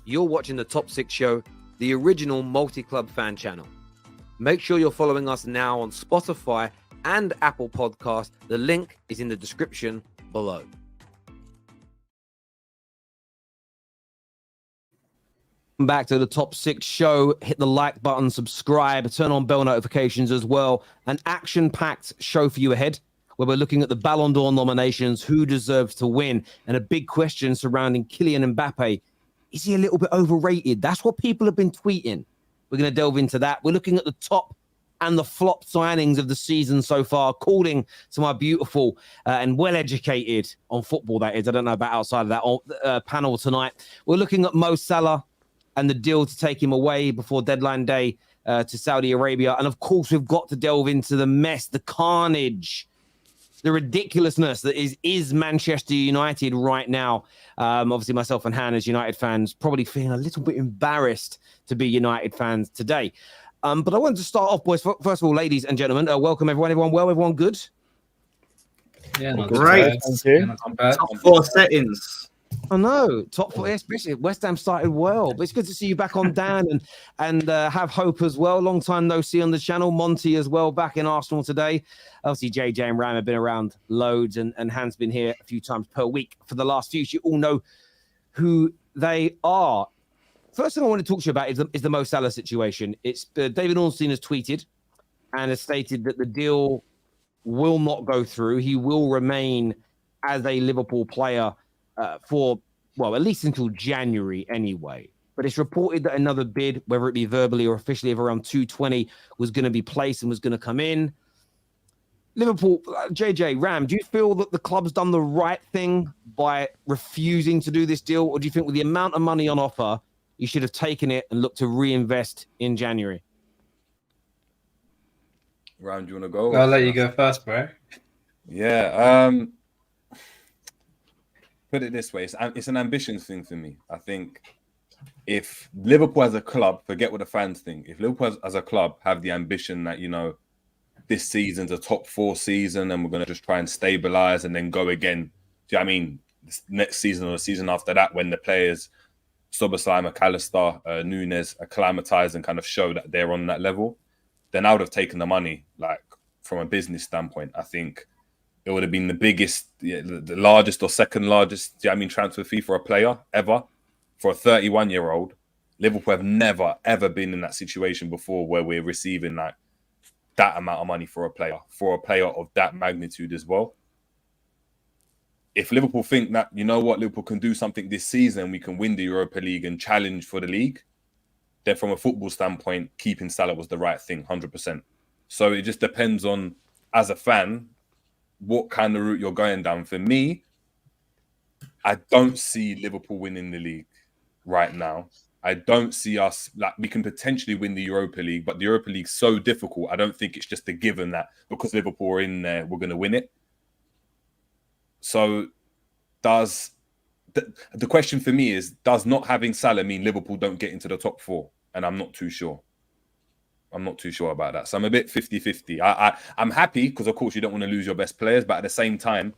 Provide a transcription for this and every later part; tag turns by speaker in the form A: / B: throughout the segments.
A: you're watching the Top 6 Show, the original multi-club fan channel. Make sure you're following us now on Spotify and Apple Podcast. The link is in the description below. Back to the Top 6 Show. Hit the like button, subscribe, turn on bell notifications as well. An action-packed show for you ahead, where we're looking at the Ballon d'Or nominations, who deserves to win, and a big question surrounding Kylian Mbappe. Is he a little bit overrated? That's what people have been tweeting. We're going to delve into that. We're looking at the top and the flop signings of the season so far, according to my beautiful and well-educated on football, that is. I don't know about outside of that panel tonight. We're looking at Mo Salah and the deal to take him away before deadline day to Saudi Arabia. And, of course, we've got to delve into the mess, the carnage, the ridiculousness that is Manchester United right now. Obviously, myself and Han, as United fans, probably feeling a little bit embarrassed to be United fans today. But I wanted to start off, boys. First of all, ladies and gentlemen, welcome everyone. Everyone well? Everyone good?
B: Yeah, not
C: great.
B: Thank you. Not bad.
C: Top 4 settings.
A: I know, top 4, especially West Ham started well, but it's good to see you back on, Dan, and have Hope as well. Long time no see on the channel. Monty as well, back in Arsenal today. Obviously, JJ and Ram have been around loads, and Han's been here a few times per week for the last few. So you all know who they are. First thing I want to talk to you about is the Mo Salah situation. It's David Ornstein has tweeted and has stated that the deal will not go through. He will remain as a Liverpool player for, well, at least until January anyway. But it's reported that another bid, whether it be verbally or officially, of around 220 was going to be placed and was going to come in. Liverpool, JJ, Ram, do you feel that the club's done the right thing by refusing to do this deal? Or do you think with the amount of money on offer, you should have taken it and looked to reinvest in January?
D: Ram, do you want to go?
B: I'll let you go first, bro.
D: Yeah. Put it this way, it's an ambitions thing for me. I think if Liverpool as a club, forget what the fans think, if Liverpool as a club have the ambition that, you know, this season's a top 4 season and we're going to just try and stabilize and then go again, do you know what I mean? This next season or the season after that, when the players, Szoboszlai, McAllister, Nunes, acclimatise and kind of show that they're on that level, then I would have taken the money, like, from a business standpoint. I think it would have been the biggest, the largest or second largest, transfer fee for a player ever. For a 31-year-old, Liverpool have never, ever been in that situation before where we're receiving like that amount of money for a player of that magnitude as well. If Liverpool think that, you know what, Liverpool can do something this season, we can win the Europa League and challenge for the league, then from a football standpoint, keeping Salah was the right thing, 100%. So it just depends on, as a fan, what kind of route you're going down. For me, I don't see Liverpool winning the league right now. I don't see us, like, we can potentially win the Europa League, but the Europa League's so difficult. I don't think it's just a given that because Liverpool are in there, we're going to win it. So does the question for me is, does not having Salah mean Liverpool don't get into the top 4? And I'm not too sure. I'm not too sure about that. So I'm a bit 50-50. I'm happy because, of course, you don't want to lose your best players. But at the same time,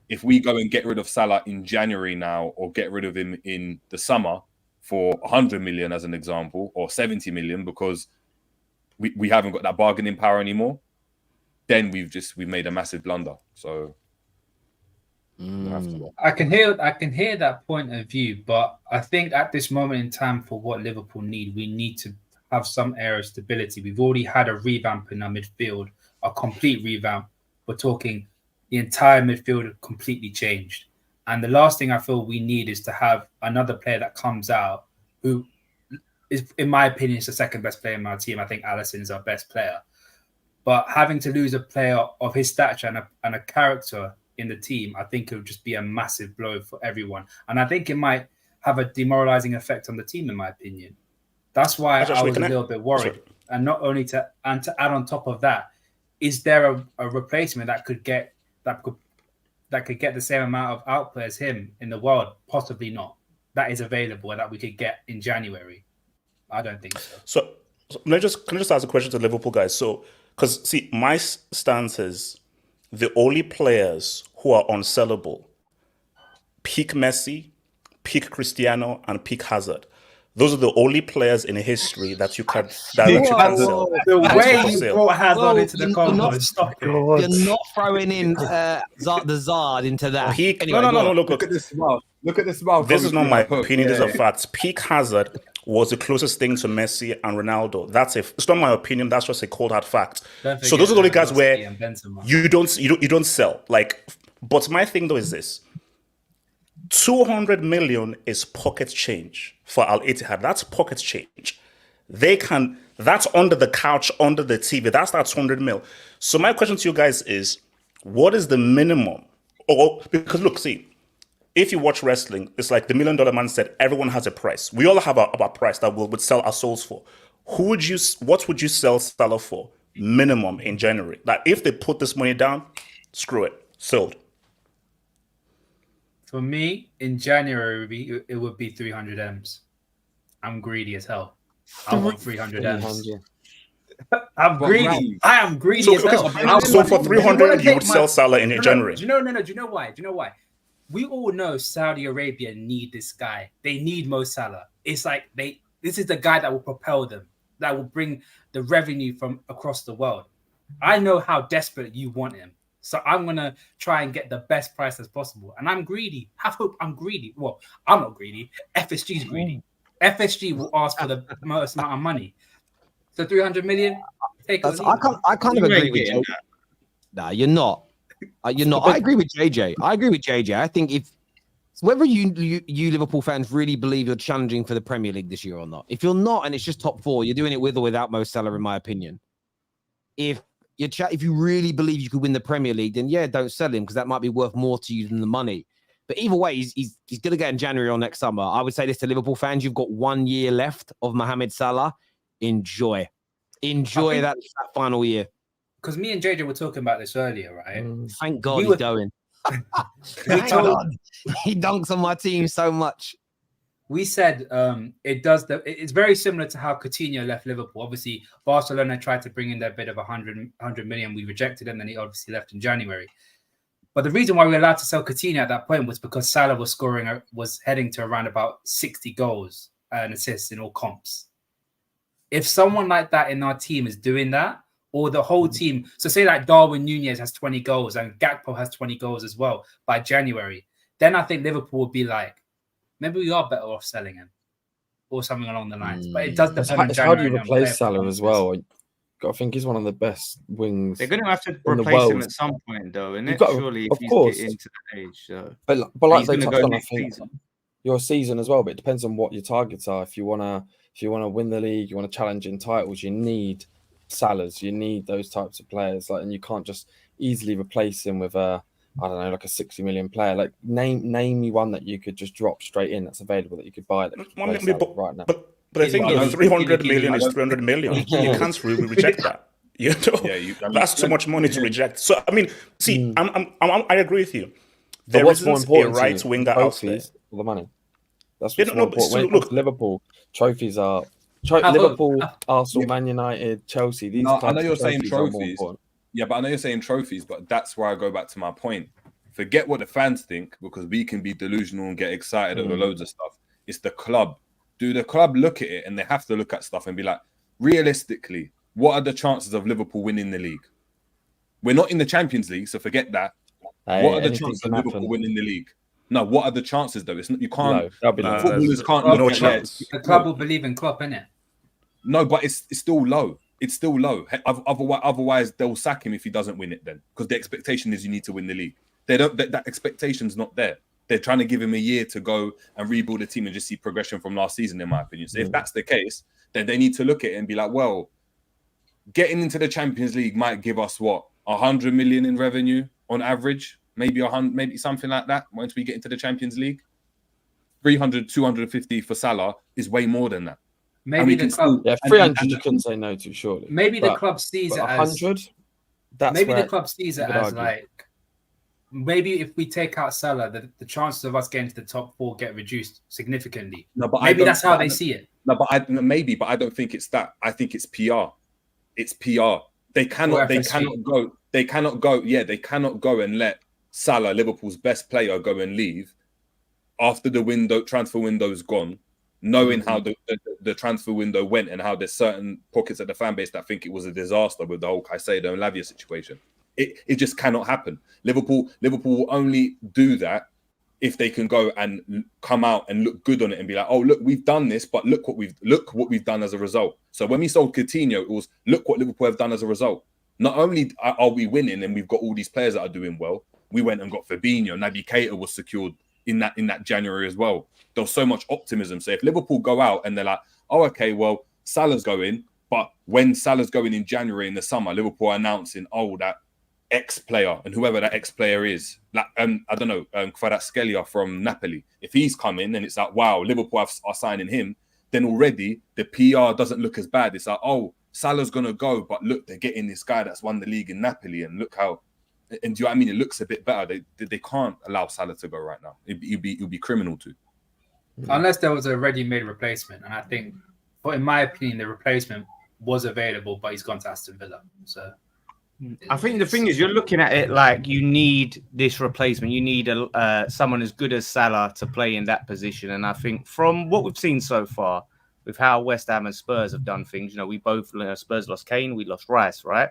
D: if we go and get rid of Salah in January now or get rid of him in the summer for 100 million, as an example, or 70 million because we haven't got that bargaining power anymore, then we've made a massive blunder. So we'll have to
B: I can hear that point of view, but I think at this moment in time, for what Liverpool need, we need to have some air of stability. We've already had a revamp in our midfield, a complete revamp. We're talking the entire midfield completely changed. And the last thing I feel we need is to have another player that comes out who is, in my opinion, is the second best player in my team. I think Alisson is our best player. But having to lose a player of his stature and a character in the team, I think it would just be a massive blow for everyone. And I think it might have a demoralizing effect on the team, in my opinion. That's why I was a little bit worried.
E: Sorry.
B: And not only to add on top of that, is there a replacement that could get the same amount of output as him in the world? Possibly not. That is available and that we could get in January. I don't think so.
E: So can I just ask a question to Liverpool guys? So, because see, my stance is the only players who are unsellable: peak Messi, peak Cristiano, and peak Hazard. Those are the only players in history that you can sell.
B: The
E: That's
B: way
E: for
B: you
E: sale.
B: brought Hazard into the
A: you're
B: combo,
A: not-
B: stop it.
A: You're not throwing in the Zard into that.
E: Peak.
A: Anyway,
E: No.
A: go on.
E: Look.
D: Look at this smile. Look at this smile.
E: This is not my opinion. These
D: Yeah.
E: are facts. Peak Hazard was the closest thing to Messi and Ronaldo. That's it. It's not my opinion. That's just a cold hard fact. So those are the only guys where you don't sell. Like, but my thing though is this: 200 million is pocket change for Al Ittihad. That's pocket change. That's under the couch, under the TV. That's that 200 mil. So my question to you guys is, what is the minimum? Because look, see, if you watch wrestling, it's like the $1 Million Man said, everyone has a price. We all have a price that we would sell our souls for. What would you sell Salah for minimum in January? That if they put this money down, screw it, sold.
B: For me, in January, it would be 300 M's. I'm greedy as hell. I want 300 M's. I'm greedy. I am greedy as hell.
E: So for 300, you would sell Salah in January.
B: Do you know why? We all know Saudi Arabia need this guy. They need Mo Salah. It's like this is the guy that will propel them, that will bring the revenue from across the world. I know how desperate you want him. So I'm going to try and get the best price as possible. And I'm greedy. I'm greedy. Well, I'm not greedy. FSG is greedy. FSG will ask for the most amount of money. So 300 million, take it.
A: I kind of agree with you. Nah, you're not. You're not. I agree with JJ. I think if whether you Liverpool fans really believe you're challenging for the Premier League this year or not, if you're not and it's just top four, you're doing it with or without Mo Salah, in my opinion. If you really believe you could win the Premier League, then yeah, don't sell him because that might be worth more to you than the money. But either way, he's going to get in January or next summer. I would say this to Liverpool fans: you've got 1 year left of Mohamed Salah. Enjoy that final year.
B: Because me and JJ were talking about this earlier, right?
A: Thank God he's going. Thank God. He dunks on my team so much.
B: We said it's very similar to how Coutinho left Liverpool. Obviously, Barcelona tried to bring in their bid of 100 million. We rejected him, and he obviously left in January. But the reason why we were allowed to sell Coutinho at that point was because Salah was heading to around about 60 goals and assists in all comps. If someone like that in our team is doing that, or the whole team, so say like Darwin Núñez has 20 goals and Gakpo has 20 goals as well by January, then I think Liverpool would be like, maybe we are better off selling him or something along the lines. But it does depend.
C: It's how do you replace Salah as well? I think he's one of the best wings.
F: They're going to have to replace him at some point, though, isn't it? Surely, if he's getting into that age. So.
C: But like they touched on, I think your season as well. But it depends on what your targets are. If you wanna win the league, you want to challenge in titles, you need Salahs. You need those types of players. And you can't just easily replace him with a like a 60 million player. Like name me one that you could just drop straight in that's available that you could buy right now.
E: But I think 300 million is 300 million. You can't reject that. That's too much money to reject. So I mean, see, I agree with you. There isn't a right winger out there
C: for the money. That's what's more important. Look, Liverpool trophies are Liverpool, Arsenal, Man United, Chelsea. These
D: I know you're saying trophies. Yeah, but I know you're saying trophies, but that's where I go back to my point. Forget what the fans think, because we can be delusional and get excited over loads of stuff. It's the club. Do the club look at it, and they have to look at stuff and be like, realistically, what are the chances of Liverpool winning the league? We're not in the Champions League, so forget that. What are the chances of Liverpool winning the league? No, what are the chances though? It's not, you can't. Footballers can't.
B: No chance. The club will believe in Klopp, innit?
D: No, but it's still low. It's still low. Otherwise, they'll sack him if he doesn't win it. Then, because the expectation is you need to win the league. They don't. That expectation's not there. They're trying to give him a year to go and rebuild the team and just see progression from last season, in my opinion. So if that's the case, then they need to look at it and be like, well, getting into the Champions League might give us 100 million in revenue on average, maybe 100, maybe something like that. Once we get into the Champions League, 300, 250 for Salah is way more than that.
B: Maybe the club,
C: 300 you couldn't say no to, surely.
B: Maybe the club sees it as
C: 100.
B: Maybe the club sees it as like, maybe if we take out Salah, the chances of us getting to the top four get reduced significantly. No, but maybe that's how they see it.
D: No, but I don't think it's that. I think it's PR. It's PR. They cannot go and let Salah, Liverpool's best player, go and leave after the transfer window's gone. knowing how the transfer window went and how there's certain pockets of the fan base that think it was a disaster with the whole Caicedo and Lavia situation. It just cannot happen. Liverpool will only do that if they can go and come out and look good on it and be like, oh, look, we've done this, but look what we've done as a result. So when we sold Coutinho, it was look what Liverpool have done as a result. Not only are we winning and we've got all these players that are doing well, we went and got Fabinho. Naby Keita was secured in that January as well. There was so much optimism. So if Liverpool go out and they're like, oh, okay, well, Salah's going, but when Salah's going in January in the summer, Liverpool are announcing, oh, that X player, and whoever that X player is, like I don't know, Kvaratskhelia from Napoli. If he's coming and it's like, wow, Liverpool are signing him, then already the PR doesn't look as bad. It's like, oh, Salah's gonna go, but look, they're getting this guy that's won the league in Napoli, and look how. And do you know what I mean? It looks a bit better. They can't allow Salah to go right now. It'd be criminal to.
B: Unless there was a ready-made replacement, and I think, but in my opinion, the replacement was available, but he's gone to Aston Villa. So.
G: I think the thing is, you're looking at it like you need this replacement. You need someone as good as Salah to play in that position. And I think from what we've seen so far, with how West Ham and Spurs have done things, you know, we both Spurs lost Kane, we lost Rice, right?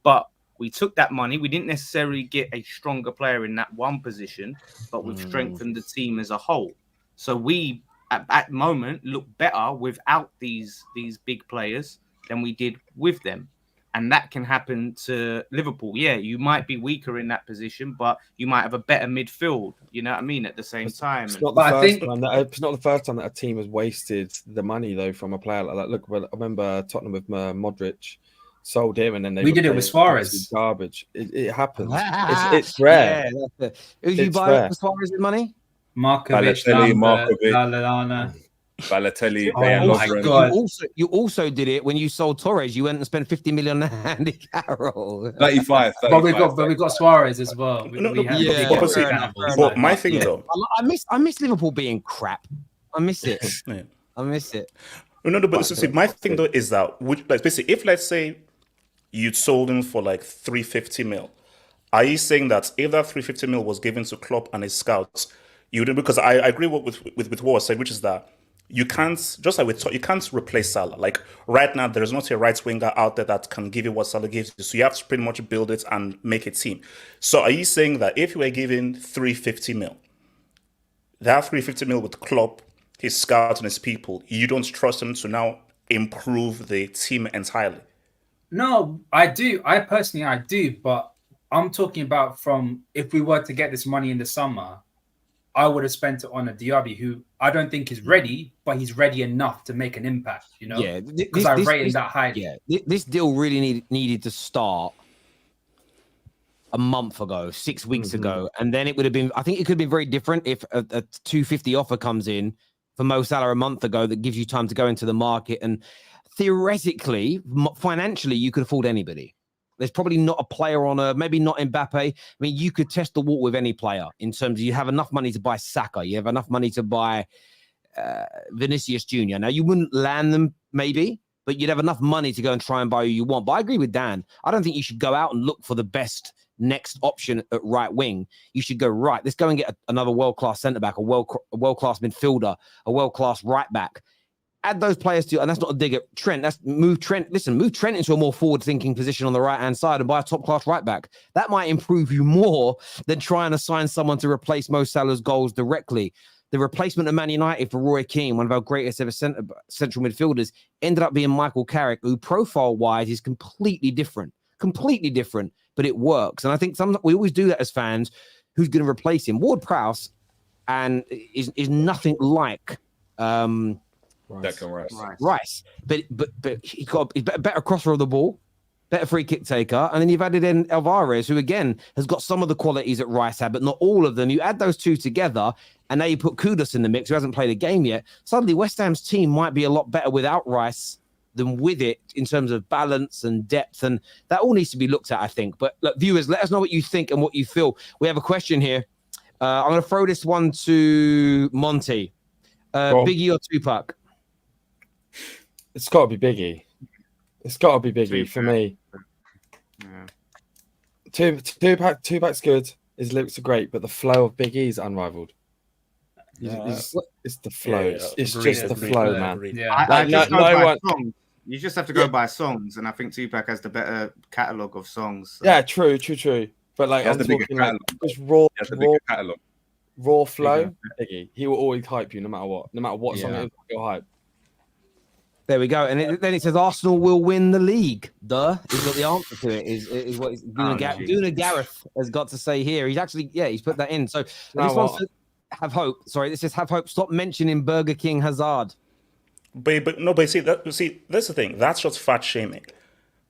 G: But we took that money. We didn't necessarily get a stronger player in that one position, but we've strengthened the team as a whole. So we, at the moment, look better without these big players than we did with them. And that can happen to Liverpool. Yeah, you might be weaker in that position, but you might have a better midfield. You know what I mean? At the same time.
C: It's not the first time that a team has wasted the money, though, from a player like that. Look, well, I remember Tottenham with Modric. Sold him, and then
B: we did it with Suarez.
C: Garbage. It happens. It's rare.
A: Yeah, who did you buy for Suarez with money?
B: Markovic,
D: Balotelli, Balotelli.
B: Oh my God!
A: You also did it when you sold Torres. You went and spent 50 million on Andy Carroll.
D: 35.
B: But we got Suarez as well.
E: But my thing though,
A: I miss Liverpool being crap. I miss it. I miss it.
E: No, but see, my thing though is that, basically, if let's say you'd sold him for like 350 mil, are you saying that if that 350 mil was given to Klopp and his scouts, you wouldn't? Because I agree with what was said, which is that you can't, just like you can't replace Salah. Like right now, there is not a right winger out there that can give you what Salah gives you. So you have to pretty much build it and make a team. So are you saying that if you were given 350 mil, that 350 mil with Klopp, his scouts and his people, you don't trust him to now improve the team entirely?
B: No, I do. I do. But I'm talking about from if we were to get this money in the summer, I would have spent it on a Diaby who I don't think is ready, but he's ready enough to make an impact, you know?
A: Yeah.
B: Because I rate him that highly.
A: Yeah. This deal really needed to start a month ago, 6 weeks ago. And then it would have been, I think it could have been very different if a 250 offer comes in for Mo Salah a month ago that gives you time to go into the market. And theoretically, financially, you could afford anybody. There's probably not a player on maybe not Mbappe. I mean, you could test the water with any player in terms of you have enough money to buy Saka. You have enough money to buy Vinicius Jr. Now, you wouldn't land them maybe, but you'd have enough money to go and try and buy who you want. But I agree with Dan. I don't think you should go out and look for the best next option at right wing. You should go, right, let's go and get another world-class centre-back, a world-class midfielder, a world-class right-back. Add those players to, and that's not a dig at Trent. That's move Trent into a more forward-thinking position on the right-hand side and buy a top-class right-back. That might improve you more than trying to sign someone to replace Mo Salah's goals directly. The replacement of Man United for Roy Keane, one of our greatest ever central midfielders, ended up being Michael Carrick, who profile-wise is completely different, but it works. And I think we always do that as fans. Who's going to replace him? Ward-Prowse and is nothing like
D: Declan
A: Rice. But he's better crosser of the ball, better free kick taker. And then you've added in Alvarez, who again has got some of the qualities that Rice had, but not all of them. You add those two together, and now you put Kudus in the mix, who hasn't played a game yet. Suddenly, West Ham's team might be a lot better without Rice than with it in terms of balance and depth. And that all needs to be looked at, I think. But look, viewers, let us know what you think and what you feel. We have a question here. I'm going to throw this one to Monty. Biggie or Tupac?
C: It's got to be Biggie. It's got to be Biggie for me. Yeah. Tupac's good. His lyrics are great, but the flow of Big E is unrivaled. It's the flow. It's
E: agreed,
C: just the
E: agreed,
C: flow,
E: agreed,
C: man.
E: agreed.
B: Yeah.
G: I just go
C: no
G: by
C: one-
G: songs. You just have to go by songs, and I think Tupac has the better catalogue of songs. So.
C: Yeah, true. But like,
D: He has
C: I'm
D: the bigger
C: talking like
D: catalogue.
C: just
D: He has the bigger catalogue.
C: raw flow. Iggy, he will always hype you no matter what song
G: Yeah.
C: it is. He'll hype.
A: There we go. And then it says Arsenal will win the league. Duh. He's got the answer to it. Is what Duna Gareth has got to say here. He's actually, he's put that in. So this one's for Have Hope. Sorry, this is Have Hope. Stop mentioning Burger King Hazard.
E: But see, that's the thing. That's just fat shaming.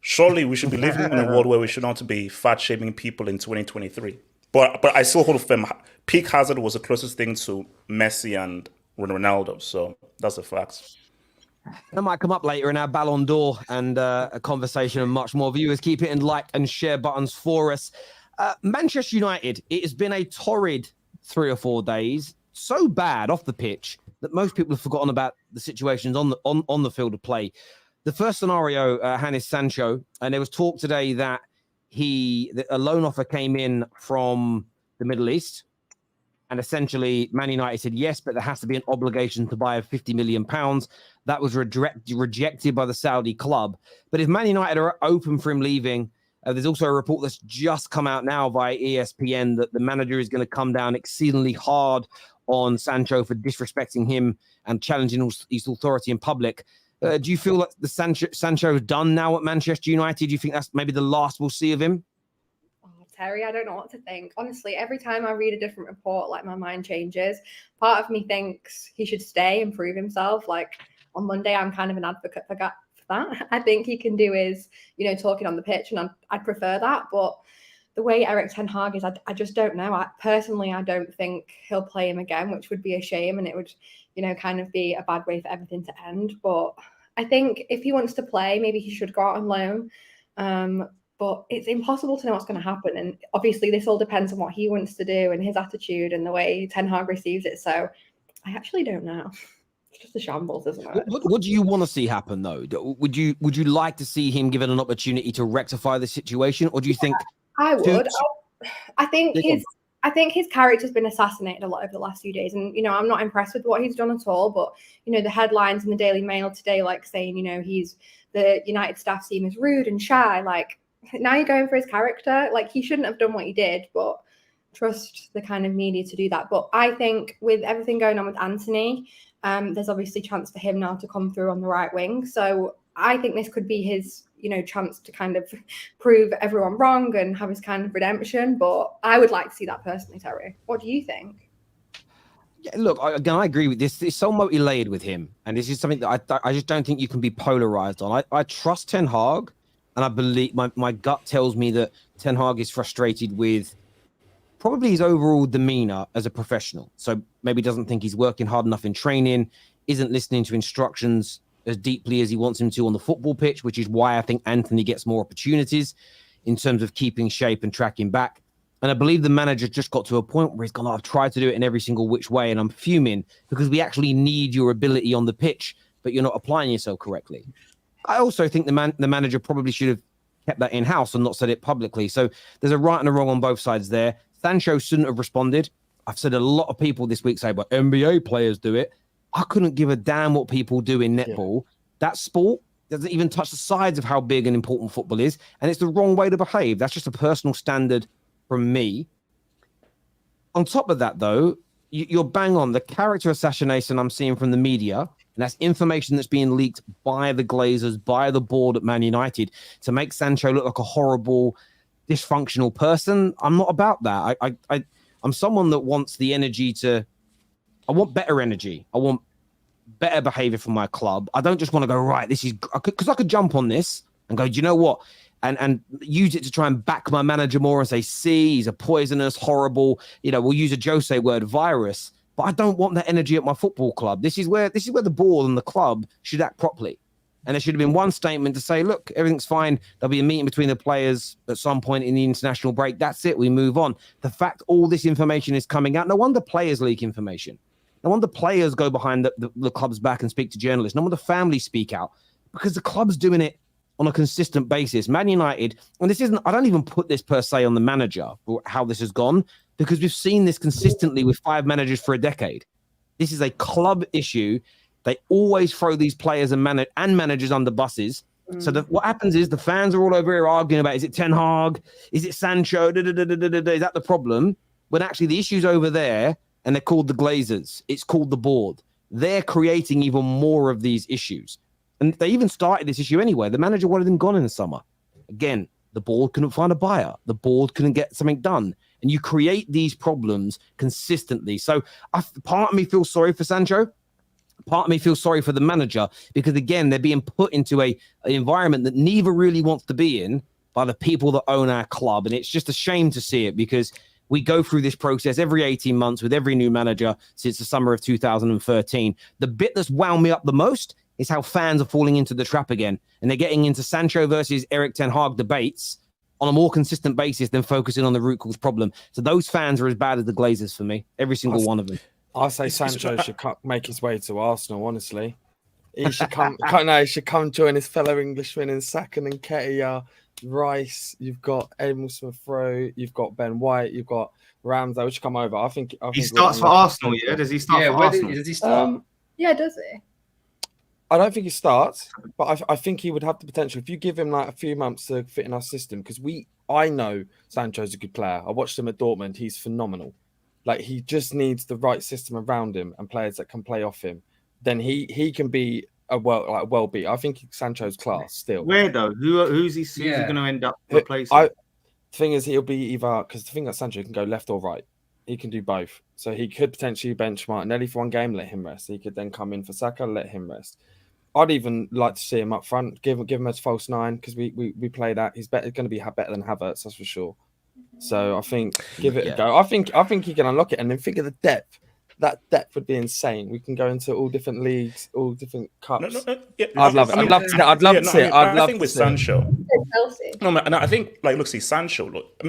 E: Surely we should be living in a world where we should not be fat shaming people in 2023. But I still hold firm. Peak Hazard was the closest thing to Messi and Ronaldo. So that's the facts.
A: That might come up later in our Ballon d'Or and a conversation and much more. Viewers, keep hitting like and share buttons for us. Manchester United, it has been a torrid 3 or 4 days. So bad off the pitch that most people have forgotten about the situations on the field of play. The first scenario, Hannes Sancho, and there was talk today that a loan offer came in from the Middle East. And essentially, Man United said yes, but there has to be an obligation to buy £50 million. That was rejected by the Saudi club. But if Man United are open for him leaving, there's also a report that's just come out now via ESPN that the manager is going to come down exceedingly hard on Sancho for disrespecting him and challenging his authority in public. Do you feel like the Sancho is done now at Manchester United? Do you think that's maybe the last we'll see of him?
H: Terry, I don't know what to think. Honestly, every time I read a different report, like my mind changes. Part of me thinks he should stay and prove himself. Like on Monday, I'm kind of an advocate for that. I think he can do his, talking on the pitch, and I'd prefer that. But the way Erik ten Hag is, I just don't know. I don't think he'll play him again, which would be a shame, and it would, kind of be a bad way for everything to end. But I think if he wants to play, maybe he should go out on loan. But it's impossible to know what's going to happen. And obviously this all depends on what he wants to do and his attitude and the way Ten Hag receives it. So I actually don't know. It's just a shambles, isn't it?
A: What do you want to see happen, though? Would you like to see him given an opportunity to rectify the situation? Or do you think...
H: I would. I think his character's been assassinated a lot over the last few days. And, I'm not impressed with what he's done at all. But, the headlines in the Daily Mail today, like saying, the United staff seem as rude and shy, like... Now you're going for his character. Like, he shouldn't have done what he did, but trust the kind of media to do that. But I think with everything going on with Antony, there's obviously chance for him now to come through on the right wing. So I think this could be his, chance to kind of prove everyone wrong and have his kind of redemption. But I would like to see that personally, Terry. What do you think?
A: Yeah, look, I agree with this. It's so multi-layered with him. And this is something that I just don't think you can be polarized on. I trust Ten Hag. And I believe my gut tells me that Ten Hag is frustrated with probably his overall demeanor as a professional. So maybe doesn't think he's working hard enough in training, isn't listening to instructions as deeply as he wants him to on the football pitch, which is why I think Antony gets more opportunities in terms of keeping shape and tracking back. And I believe the manager just got to a point where he's gone, I've tried to do it in every single which way, and I'm fuming because we actually need your ability on the pitch, but you're not applying yourself correctly. I also think the manager probably should have kept that in-house and not said it publicly. So there's a right and a wrong on both sides there. Sancho shouldn't have responded. I've said a lot of people this week say, but NBA players do it. I couldn't give a damn what people do in netball. Yeah. That sport doesn't even touch the sides of how big and important football is. And it's the wrong way to behave. That's just a personal standard from me. On top of that, though, you're bang on. The character assassination I'm seeing from the media, and that's information that's being leaked by the Glazers, by the board at Man United, to make Sancho look like a horrible, dysfunctional person. I'm not about that. I'm someone that wants the energy to... I want better energy. I want better behavior from my club. I don't just want to go, right, this is... Because I could jump on this and go, do you know what? And use it to try and back my manager more and say, see, he's a poisonous, horrible... we'll use a Jose word, virus. But I don't want that energy at my football club. This is where the board and the club should act properly. And there should have been one statement to say, look, everything's fine. There'll be a meeting between the players at some point in the international break. That's it. We move on. The fact all this information is coming out, no wonder players leak information. No wonder players go behind the club's back and speak to journalists. No wonder families speak out because the club's doing it on a consistent basis. Man United, and I don't even put this per se on the manager for how this has gone, because we've seen this consistently with 5 managers for a decade. This is a club issue. They always throw these players and managers under buses. So what happens is the fans are all over here arguing about, is it Ten Hag? Is it Sancho? Is that the problem? When actually the issue's over there, and they're called the Glazers. It's called the board. They're creating even more of these issues. And they even started this issue anyway. The manager wanted them gone in the summer. Again, the board couldn't find a buyer. The board couldn't get something done. And you create these problems consistently. So part of me feels sorry for Sancho. Part of me feels sorry for the manager because, again, they're being put into an environment that neither really wants to be in by the people that own our club. And it's just a shame to see it because we go through this process every 18 months with every new manager since the summer of 2013. The bit that's wound me up the most is how fans are falling into the trap again. And they're getting into Sancho versus Erik Ten Hag debates on a more consistent basis than focusing on the root cause problem. So those fans are as bad as the Glazers for me, every single one of them.
C: I say Sancho should make his way to Arsenal, honestly. He should come he should come join his fellow Englishmen in Saka and Nketiah, Rice. You've got Emil Smith-Rowe. You've got Ben White. You've got Ramsdale. Should come over. I think
G: he starts for Arsenal. Yeah, does he start for Arsenal?
B: Does he start?
H: Yeah, does he?
C: I don't think he starts, but I think he would have the potential if you give him like a few months to fit in our system. Because I know Sancho's a good player. I watched him at Dortmund. He's phenomenal. Like he just needs the right system around him and players that can play off him. Then he can be a well beat. I think Sancho's class still.
G: Where though? Who's he going to end up replacing?
C: The thing is, he'll be either because the thing that Sancho can go left or right. He can do both. So he could potentially bench Martinelli for one game, let him rest. He could then come in for Saka, let him rest. I'd even like to see him up front, give him a false nine because we play that. He's going to be better than Havertz, that's for sure. So I think give it a go. I think he can unlock it, and then think of the depth. That depth would be insane. We can go into all different leagues, all different cups. I'd love it. I'd love to see it.
E: I think with Sancho. I think look, see Sancho. Look,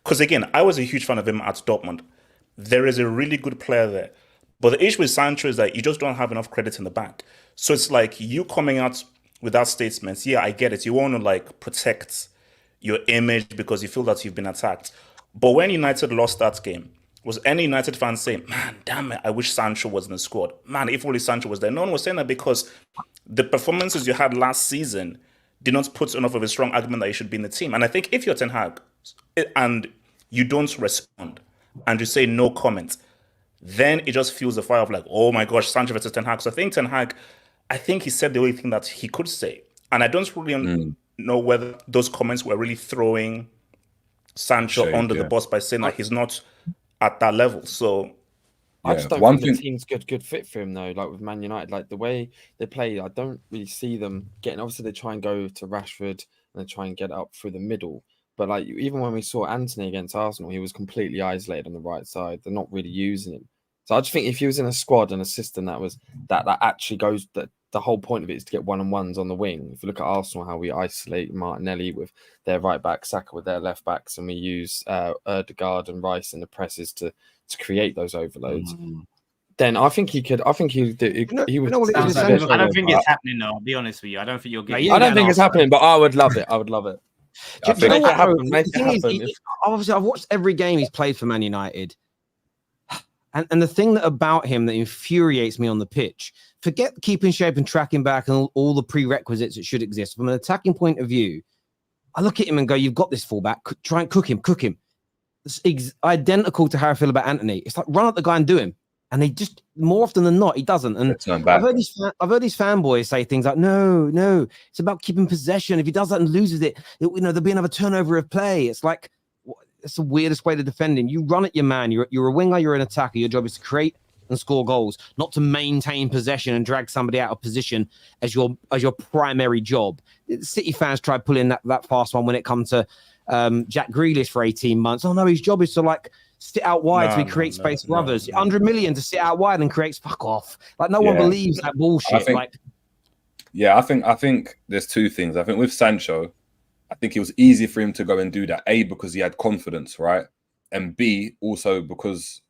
E: because again, I was a huge fan of him at Dortmund. There is a really good player there, but the issue with Sancho is that you just don't have enough credit in the bank. So it's like you coming out with that statement. Yeah, I get it. You want to protect your image because you feel that you've been attacked. But when United lost that game, was any United fan saying, man, damn it, I wish Sancho was in the squad. Man, if only Sancho was there. No one was saying that because the performances you had last season did not put enough of a strong argument that you should be in the team. And I think if you're Ten Hag and you don't respond and you say no comment, then it just fuels the fire of oh my gosh, Sancho versus Ten Hag. So I think Ten Hag, I think he said the only thing that he could say. And I don't really know whether those comments were really throwing Sancho under the bus by saying that he's not at that level. So
C: I just don't think the team's good fit for him though. Like with Man United, the way they play, I don't really see them getting. Obviously, they try and go to Rashford and they try and get up through the middle. But even when we saw Antony against Arsenal, he was completely isolated on the right side. They're not really using him. So I just think if he was in a squad and a system that actually goes, that the whole point of it is to get one-on-ones on the wing. If you look at Arsenal, how we isolate Martinelli with their right back, Saka with their left backs, and we use Ødegaard and Rice in the presses to create those overloads. Then I think he could. I think he would do. He would.
G: I don't think it's happening though. I'll be honest with you. I don't think you're getting.
C: I don't think it's happening, but I would love it. I would love it. Make it happen. Make it happen.
A: Obviously, I've watched every game he's played for Man United. And the thing about him that infuriates me on the pitch, forget keeping shape and tracking back and all the prerequisites that should exist. From an attacking point of view, I look at him and go, you've got this fullback. Try and cook him. It's identical to how I feel about Antony. It's like run at the guy and do him. And they just, more often than not, he doesn't. And I've heard these fanboys say things like, no, it's about keeping possession. If he does that and loses it, there'll be another turnover of play. It's like, it's the weirdest way to defend him. You run at your man. You're a winger. You're an attacker. Your job is to create and score goals, not to maintain possession and drag somebody out of position as your primary job. City fans tried pulling that fast one when it comes to Jack Grealish for 18 months. Oh no, his job is to sit out wide so he creates space for others. 100 million to sit out wide and creates fuck off. No one believes that bullshit.
D: I think there's two things. I think with Sancho, I think it was easy for him to go and do that. A, because he had confidence, right? And B, also because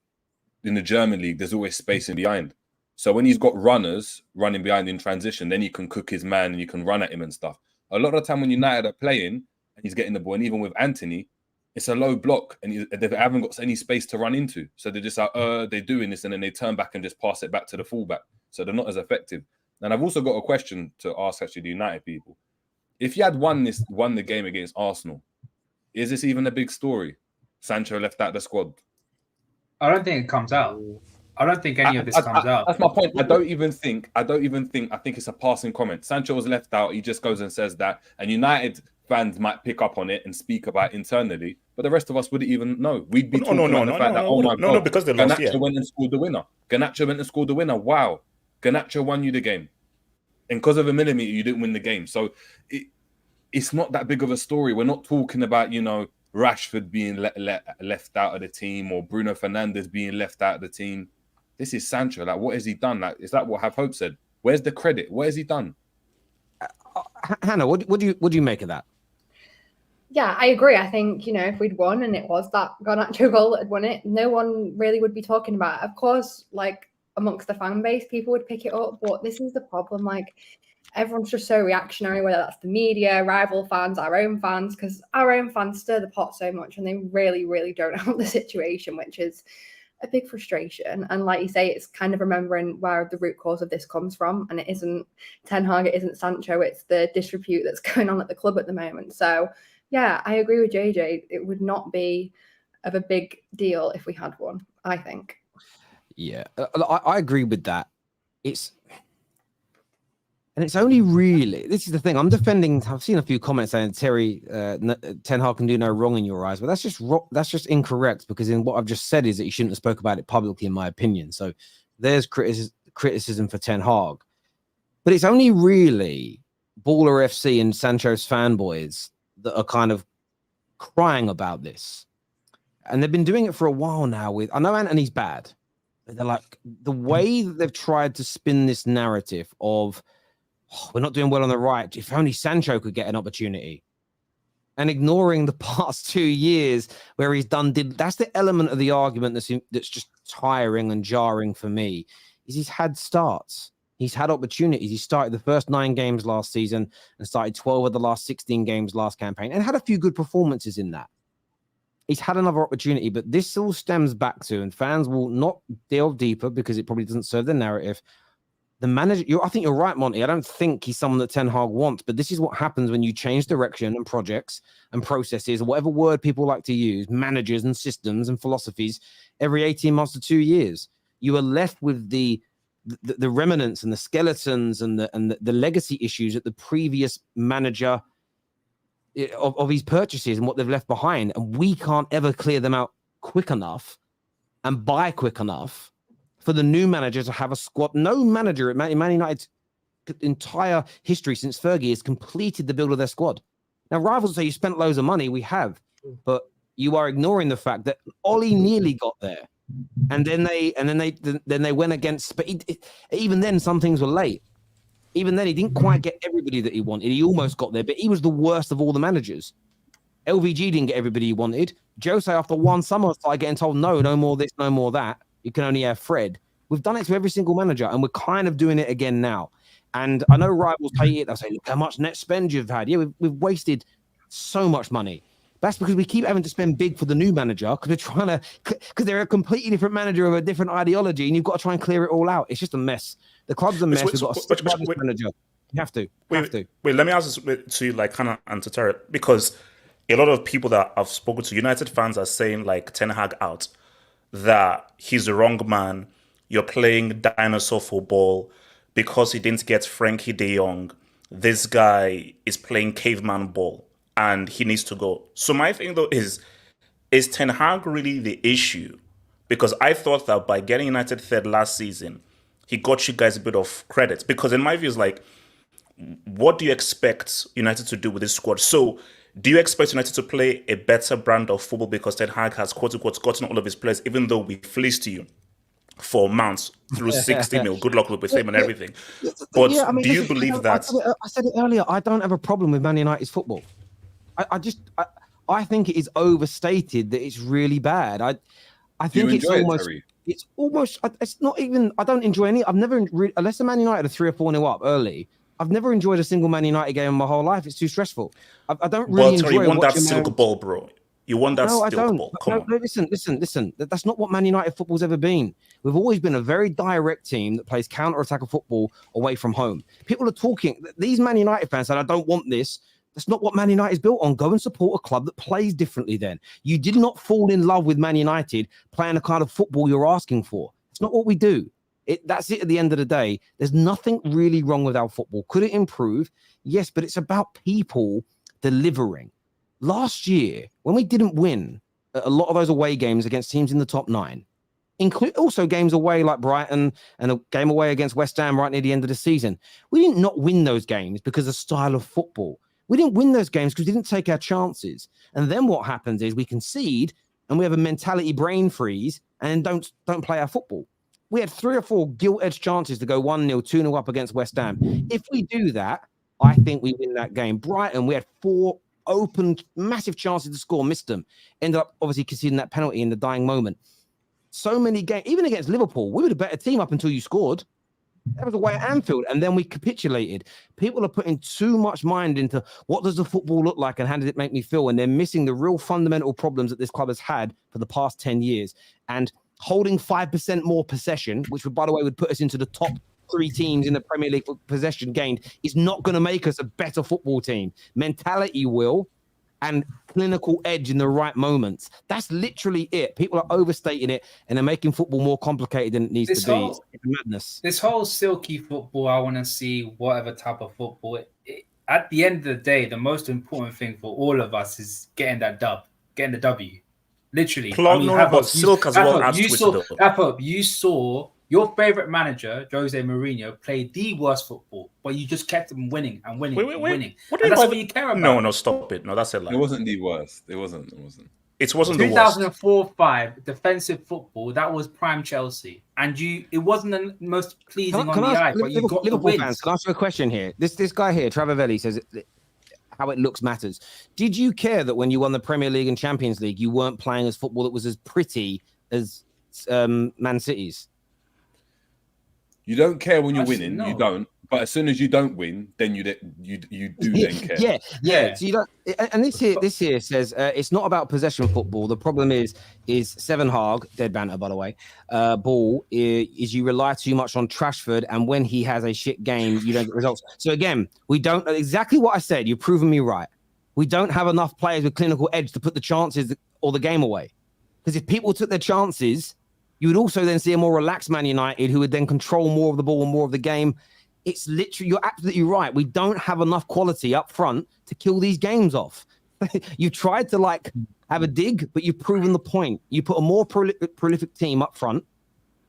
D: in the German league, there's always space in behind. So when he's got runners running behind in transition, then he can cook his man and you can run at him and stuff. A lot of the time when United are playing and he's getting the ball, and even with Antony, it's a low block, and they haven't got any space to run into. So they're just like, they're doing this, and then they turn back and just pass it back to the fullback. So they're not as effective. And I've also got a question to ask actually the United people. If you had won the game against Arsenal, is this even a big story? Sancho left out the squad.
B: I don't think it comes out. I don't think any of this comes out.
D: That's my point. I think it's a passing comment. Sancho was left out. He just goes and says that, and United fans might pick up on it and speak about it internally, but the rest of us wouldn't even know. We'd be talking about the fact that, oh my God,
E: because they lost.
D: Garnacho went and scored the winner. Garnacho went and scored the winner. Wow, Garnacho won you the game, and because of a millimeter, you didn't win the game. So it's not that big of a story. We're not talking about, you know, Rashford being left out of the team or Bruno Fernandes being left out of the team. This is Sancho. Like, what has he done? Like, is that what Have Hope said? Where's the credit? What has he done?
A: Hannah, what do you make of that?
H: Yeah, I agree. I think, you know, if we'd won and it was that Garnacho goal that had won it, no one really would be talking about it. Of course, like amongst the fan base, people would pick it up, but this is the problem. Like, everyone's just so reactionary, whether that's the media, rival fans, our own fans, because our own fans stir the pot so much and they really, really don't help the situation, which is a big frustration. And like you say, it's kind of remembering where the root cause of this comes from. And it isn't Ten Hag, it isn't Sancho, it's the disrepute that's going on at the club at the moment. So yeah, I agree with JJ. It would not be of a big deal if we had one, I think.
A: Yeah, I agree with that. And it's only really, this is the thing, I've seen a few comments saying, Terry, Ten Hag can do no wrong in your eyes, but that's just incorrect, because in what I've just said is that you shouldn't have spoke about it publicly, in my opinion. So there's criticism for Ten Hag. But it's only really Baller FC and Sancho's fanboys that are kind of crying about this. And they've been doing it for a while now I know Antony's bad, but they're like, the way that they've tried to spin this narrative of, we're not doing well on the right, if only Sancho could get an opportunity, and ignoring the past 2 years where that's the element of the argument that's just tiring and jarring for me, is he's had starts. He's had opportunities. He started the first 9 games last season and started 12 of the last 16 games last campaign and had a few good performances in that. He's had another opportunity, but this all stems back to, and fans will not delve deeper because it probably doesn't serve the narrative, the manager. I think you're right, Monty. I don't think he's someone that Ten Hag wants, but this is what happens when you change direction and projects and processes, or whatever word people like to use, managers and systems and philosophies, every 18 months to 2 years. You are left with the remnants and the skeletons and the legacy issues that the previous manager of his purchases and what they've left behind, and we can't ever clear them out quick enough and buy quick enough for the new manager to have a squad. No manager in Man United's entire history since Fergie has completed the build of their squad. Now, rivals say you spent loads of money. We have, but you are ignoring the fact that Ollie nearly got there, and then they went against. But even then, some things were late. Even then, he didn't quite get everybody that he wanted. He almost got there, but he was the worst of all the managers. LVG didn't get everybody he wanted. Jose, after one summer, started getting told, no more this, no more that. You can only have Fred. We've done it to every single manager, and we're kind of doing it again now. And I know rivals hate it. They'll say, look how much net spend you've had. Yeah, we've wasted so much money. That's because we keep having to spend big for the new manager, because we're trying to, because they're a completely different manager of a different ideology, and you've got to try and clear it all out. It's just a mess. The club's a mess. We've got to stick by this manager. You have to.
E: Wait, let me ask this to you, like Hannah and to Terry, because a lot of people that I've spoken to, United fans, are saying like Ten Hag out, that he's the wrong man. You're playing dinosaur football because he didn't get Frankie de Jong. This guy is playing caveman ball and he needs to go. So my thing though is Ten Hag really the issue? Because I thought that by getting United third last season, he got you guys a bit of credit. Because in my view, it's like, what do you expect United to do with this squad? So do you expect United to play a better brand of football because Ten Hag has quote-unquote gotten all of his players, even though we fleeced you for months through 60 mil? Good luck with him and everything. But yeah, I mean, do you believe that?
A: I said it earlier. I don't have a problem with Man United's football. I think it is overstated that it's really bad. I think it's not even. I don't enjoy any. I've never, unless the Man United are 3 or 4-0 up early, I've never enjoyed a single Man United game in my whole life. It's too stressful. I don't really enjoy.
E: You want that silk ball, bro. You want that
A: I
E: still
A: don't.
E: ball. Come on.
A: Listen. That's not what Man United football's ever been. We've always been a very direct team that plays counter-attack football away from home. People are talking. These Man United fans said, I don't want this. That's not what Man United is built on. Go and support a club that plays differently then. You did not fall in love with Man United playing the kind of football you're asking for. It's not what we do. That's it at the end of the day. There's nothing really wrong with our football. Could it improve? Yes, but it's about people delivering. Last year, when we didn't win a lot of those away games against teams in the top 9, include also games away like Brighton and a game away against West Ham right near the end of the season, we didn't not win those games because of style of football. We didn't win those games because we didn't take our chances. And then what happens is we concede and we have a mentality brain freeze and don't play our football. We had 3 or 4 gilt-edged chances to go 1-0, 2-0 up against West Ham. If we do that, I think we win that game. Brighton, we had 4 open, massive chances to score, missed them. Ended up obviously conceding that penalty in the dying moment. So many games, even against Liverpool, we were the better team up until you scored. That was away at Anfield, and then we capitulated. People are putting too much mind into what does the football look like and how does it make me feel, and they're missing the real fundamental problems that this club has had for the past 10 years. And holding 5% more possession, which would, by the way, would put us into the top 3 teams in the Premier League for possession gained, is not going to make us a better football team. Mentality will, and clinical edge in the right moments. That's literally it. People are overstating it, and they're making football more complicated than it needs to be. It's madness.
B: This whole silky football, I want to see whatever type of football. At the end of the day, the most important thing for all of us is getting that dub, getting the W. Literally.
E: Silk as well adds to it.
B: You saw your favorite manager, Jose Mourinho, play the worst football, but you just kept him winning and winning and winning. And that's what you care about.
E: No, stop it. No, that's a lie.
D: It wasn't the worst. It wasn't.
E: It wasn't the worst.
B: 2004-05 defensive football, that was prime Chelsea. And it wasn't the most pleasing on the eye, but you got
A: Liverpool
B: the
A: fans,
B: wins.
A: can I ask you a question here? This guy here, Travelli, says how it looks matters. Did you care that when you won the Premier League and Champions League, you weren't playing as football that was as pretty as Man City's?
B: You
D: don't care when you're winning. No. You don't. But as soon as you don't win, then you do then care.
A: Yeah. So you don't. And this here says it's not about possession football. The problem is Seven Haag, dead banter by the way. Ball is you rely too much on Trashford, and when he has a shit game, you don't get results. So again, we don't exactly what I said. You've proven me right. We don't have enough players with clinical edge to put the chances or the game away. Because if people took their chances, you would also then see a more relaxed Man United who would then control more of the ball and more of the game. It's literally, you're absolutely right. We don't have enough quality up front to kill these games off. You've tried to have a dig, but you've proven the point. You put a more prolific team up front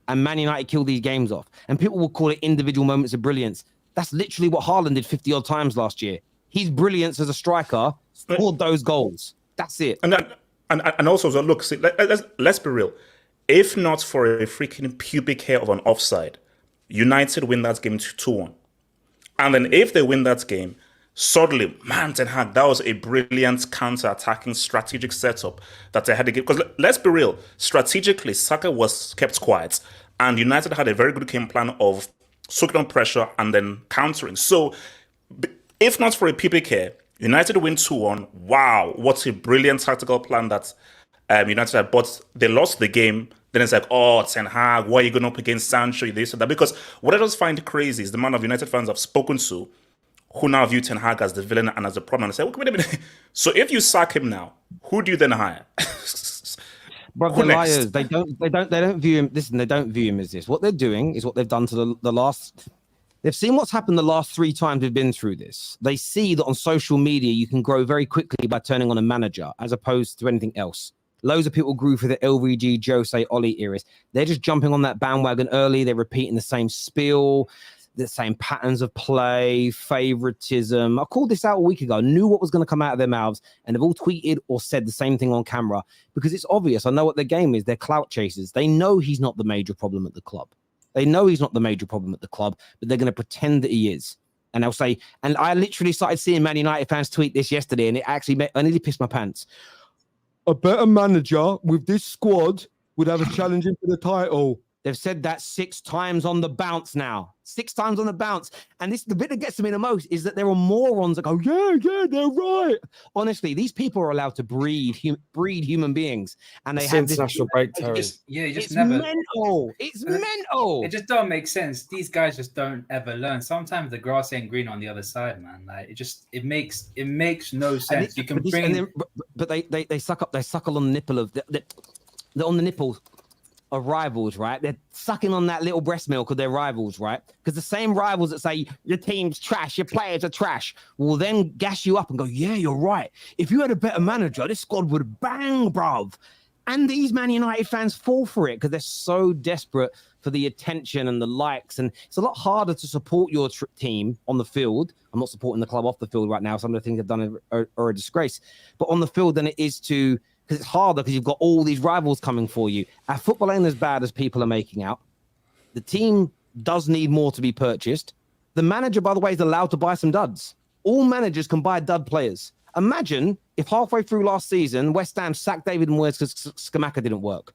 A: and Man United kill these games off. And people will call it individual moments of brilliance. That's literally what Haaland did 50 odd times last year. His brilliance as a striker scored those goals. That's it.
E: And also, so look, see, let's be real. If not for a freaking pubic hair of an offside, United win that game 2-1. And then if they win that game, suddenly, man, Ten Hag, that was a brilliant counter-attacking strategic setup that they had to give. Because let's be real, strategically, Saka was kept quiet. And United had a very good game plan of soaking on pressure and then countering. So if not for a pubic hair, United win 2-1. Wow, what a brilliant tactical plan that United had. But they lost the game. Then it's like, oh, Ten Hag, why are you going up against Sancho, this or that? Because what I just find crazy is the amount of United fans I've spoken to who now view Ten Hag as the villain and as a problem. And I say, wait a minute. So if you sack him now, who do you then hire?
A: Bro, they're liars. They don't view him. Listen, they don't view him as this. What they're doing is what they've done to the last. They've seen what's happened the last 3 times we've been through this. They see that on social media you can grow very quickly by turning on a manager as opposed to anything else. Loads of people grew for the LVG, Jose, Oli eras. They're just jumping on that bandwagon early. They're repeating the same spiel, the same patterns of play, favoritism. I called this out a week ago. I knew what was going to come out of their mouths, and they've all tweeted or said the same thing on camera because it's obvious. I know what their game is. They're clout chasers. They know he's not the major problem at the club. They know he's not the major problem at the club, but they're going to pretend that he is. And they'll say, and I literally started seeing Man United fans tweet this yesterday, and it actually I nearly pissed my pants. A better manager with this squad would have a challenge for the title. They've said that 6 times on the bounce now. 6 times on the bounce. And the bit that gets me the most is that there are morons that go, yeah, they're right. Honestly, these people are allowed to breed human beings. And they have
C: international break, Terry.
A: It's mental. It's mental.
B: It just don't make sense. These guys just don't ever learn. Sometimes the grass ain't green on the other side, man. Like it makes no sense. You can bring,
A: but they suckle on the nipple of on the nipple of rivals, right? They're sucking on that little breast milk of their rivals, right? Because the same rivals that say your team's trash, your players are trash, will then gas you up and go, yeah, you're right. If you had a better manager, this squad would bang, bruv. And these Man United fans fall for it because they're so desperate for the attention and the likes. And it's a lot harder to support your team on the field. I'm not supporting the club off the field right now. Some of the things they've done are a disgrace. But on the field than it is to, because it's harder because you've got all these rivals coming for you. Our football ain't as bad as people are making out. The team does need more to be purchased. The manager, by the way, is allowed to buy some duds. All managers can buy dud players. Imagine if halfway through last season, West Ham sacked David Moyes because Scamacca didn't work.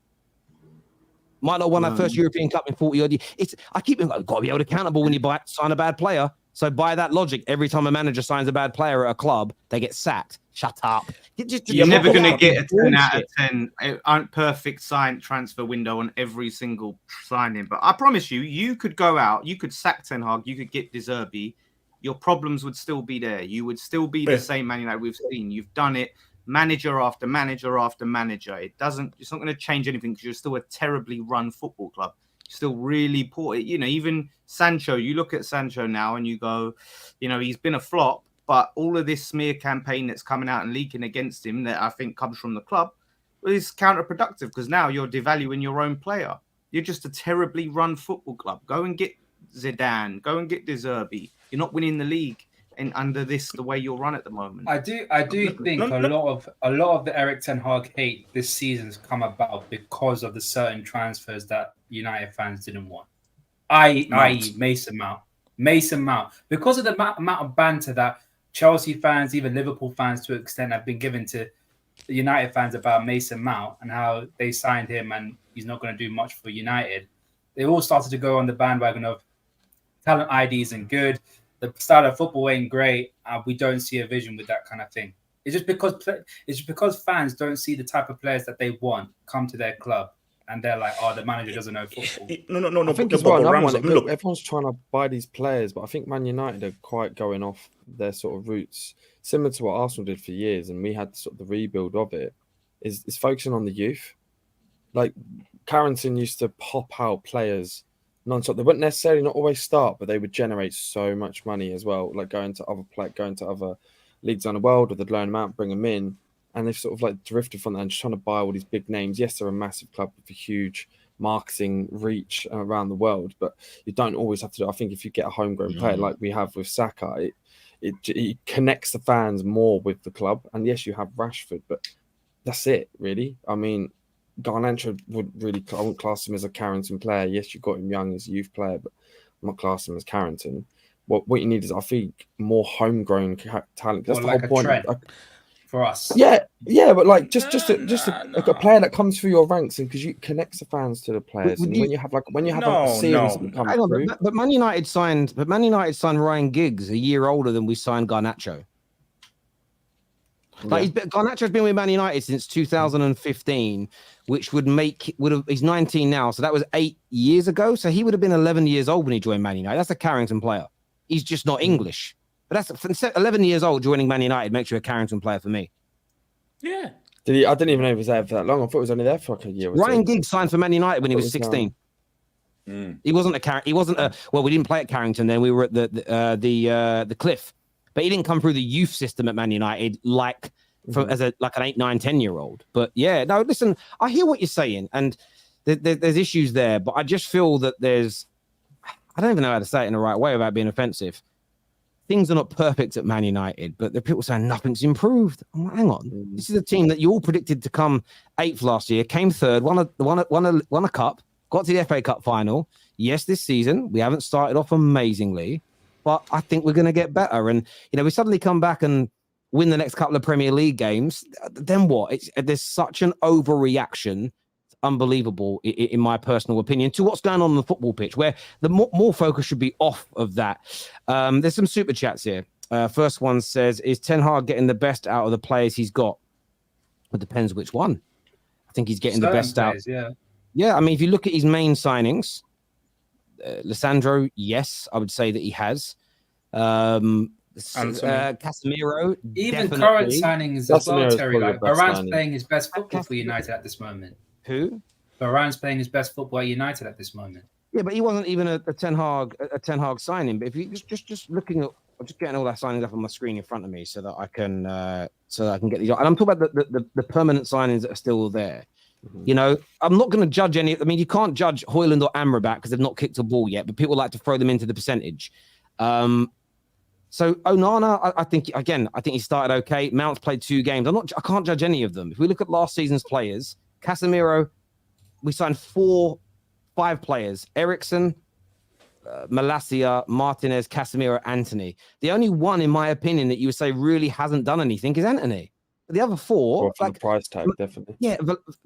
A: Might not won our first European Cup in 40 odd years. I keep got to be held accountable when you sign a bad player. So by that logic, every time a manager signs a bad player at a club, they get sacked. Shut up.
G: You're never going to get a 10 out of 10. Perfect transfer window on every single signing. But I promise you, you could go out, you could sack Ten Hag, you could get De Zerbi. Your problems would still be there. You would still be the same Man United we've seen. You've done it manager after manager after manager. It's not going to change anything because you're still a terribly run football club. You're still really poor. Even Sancho, you look at Sancho now and you go, he's been a flop, but all of this smear campaign that's coming out and leaking against him that I think comes from the club is counterproductive because now you're devaluing your own player. You're just a terribly run football club. Go and get Zidane. Go and get De Zerbi. You're not winning the league and under the way you're run at the moment.
B: I do think a lot of the Erik Ten Hag hate this season has come about because of the certain transfers that United fans didn't want. I.e. Mason Mount. Because of the amount of banter that Chelsea fans, even Liverpool fans to an extent, have been given to the United fans about Mason Mount and how they signed him and he's not going to do much for United. They all started to go on the bandwagon of talent ID isn't good. The style of football ain't great. We don't see a vision with that kind of thing. It's just because fans don't see the type of players that they want come to their club, and they're like, "Oh, the manager doesn't know football."
C: No. I think look, everyone's trying to buy these players, but I think Man United are quite going off their sort of roots, similar to what Arsenal did for years, and we had sort of the rebuild of it. Is focusing on the youth. Like Carrington used to pop out players non-stop. They wouldn't necessarily not always start, but they would generate so much money as well. Like going to other leagues around the world, or they'd loan them out, bring them in, and they've sort of like drifted from that and just trying to buy all these big names. Yes, they're a massive club with a huge marketing reach around the world, but you don't always have to do. I think if you get a homegrown player like we have with Saka, it connects the fans more with the club. And yes, you have Rashford, but that's it, really. I mean, Garnacho I wouldn't class him as a Carrington player. Yes, you got him young as a youth player, but I'm not classing him as Carrington. What you need is, I think, more homegrown talent. That's the whole point.
B: For us,
C: yeah, but like just a player that comes through your ranks, and because you connects the fans to the players, and when you have a series that come through.
A: But Man United signed Ryan Giggs a year older than we signed Garnacho. Garnacho's been with Man United since 2015, which he's 19 now, so that was 8 years ago. So he would have been 11 years old when he joined Man United. That's a Carrington player. He's just not English. But that's 11 years old joining Man United makes you a Carrington player for me.
F: Yeah.
C: I didn't even know he was there for that long. I thought he was only there for like a year.
A: Ryan Giggs signed for Man United when he was 16. He wasn't we didn't play at Carrington then. We were at the Cliff. But he didn't come through the youth system at Man United as an 8, 9, 10-year-old. But yeah, no, listen, I hear what you're saying, and there's issues there. But I just feel that I don't even know how to say it in the right way without being offensive. Things are not perfect at Man United, but there are people saying nothing's improved. I'm like, hang on, this is a team that you all predicted to come 8th last year, came 3rd, won a cup, got to the FA Cup final. Yes, this season we haven't started off amazingly. But I think we're going to get better. And, we suddenly come back and win the next couple of Premier League games. Then what? There's such an overreaction unbelievable, in my personal opinion, to what's going on the football pitch, where the more focus should be off of that. There's some super chats here. First one says, is Ten Hag getting the best out of the players he's got? It depends which one. I think he's getting the best
B: players,
A: out. Yeah, I mean, if you look at his main signings, Lissandro, yes, I would say that he has. Casemiro,
B: even
A: definitely.
B: current signings as well, Terry. Like Varane's playing his best football for United at this moment.
A: Who?
B: Varane's playing his best football at United at this moment.
A: Yeah, but he wasn't even a Ten Hag signing. But if you just looking at, I'm just getting all that signings up on my screen in front of me so that I can get these. And I'm talking about the permanent signings that are still there. Mm-hmm. You know, I'm not going to judge any. I mean, you can't judge Haaland or Amrabat because they've not kicked a ball yet. But people like to throw them into the percentage. So Onana, I think he started okay. Mount's played 2 games. I can't judge any of them. If we look at last season's players, Casemiro, we signed 5 players: Eriksen, Malacia, Martinez, Casemiro, Antony. The only one, in my opinion, that you would say really hasn't done anything is Antony. The other 4,
C: like the price tag, definitely.
A: Yeah,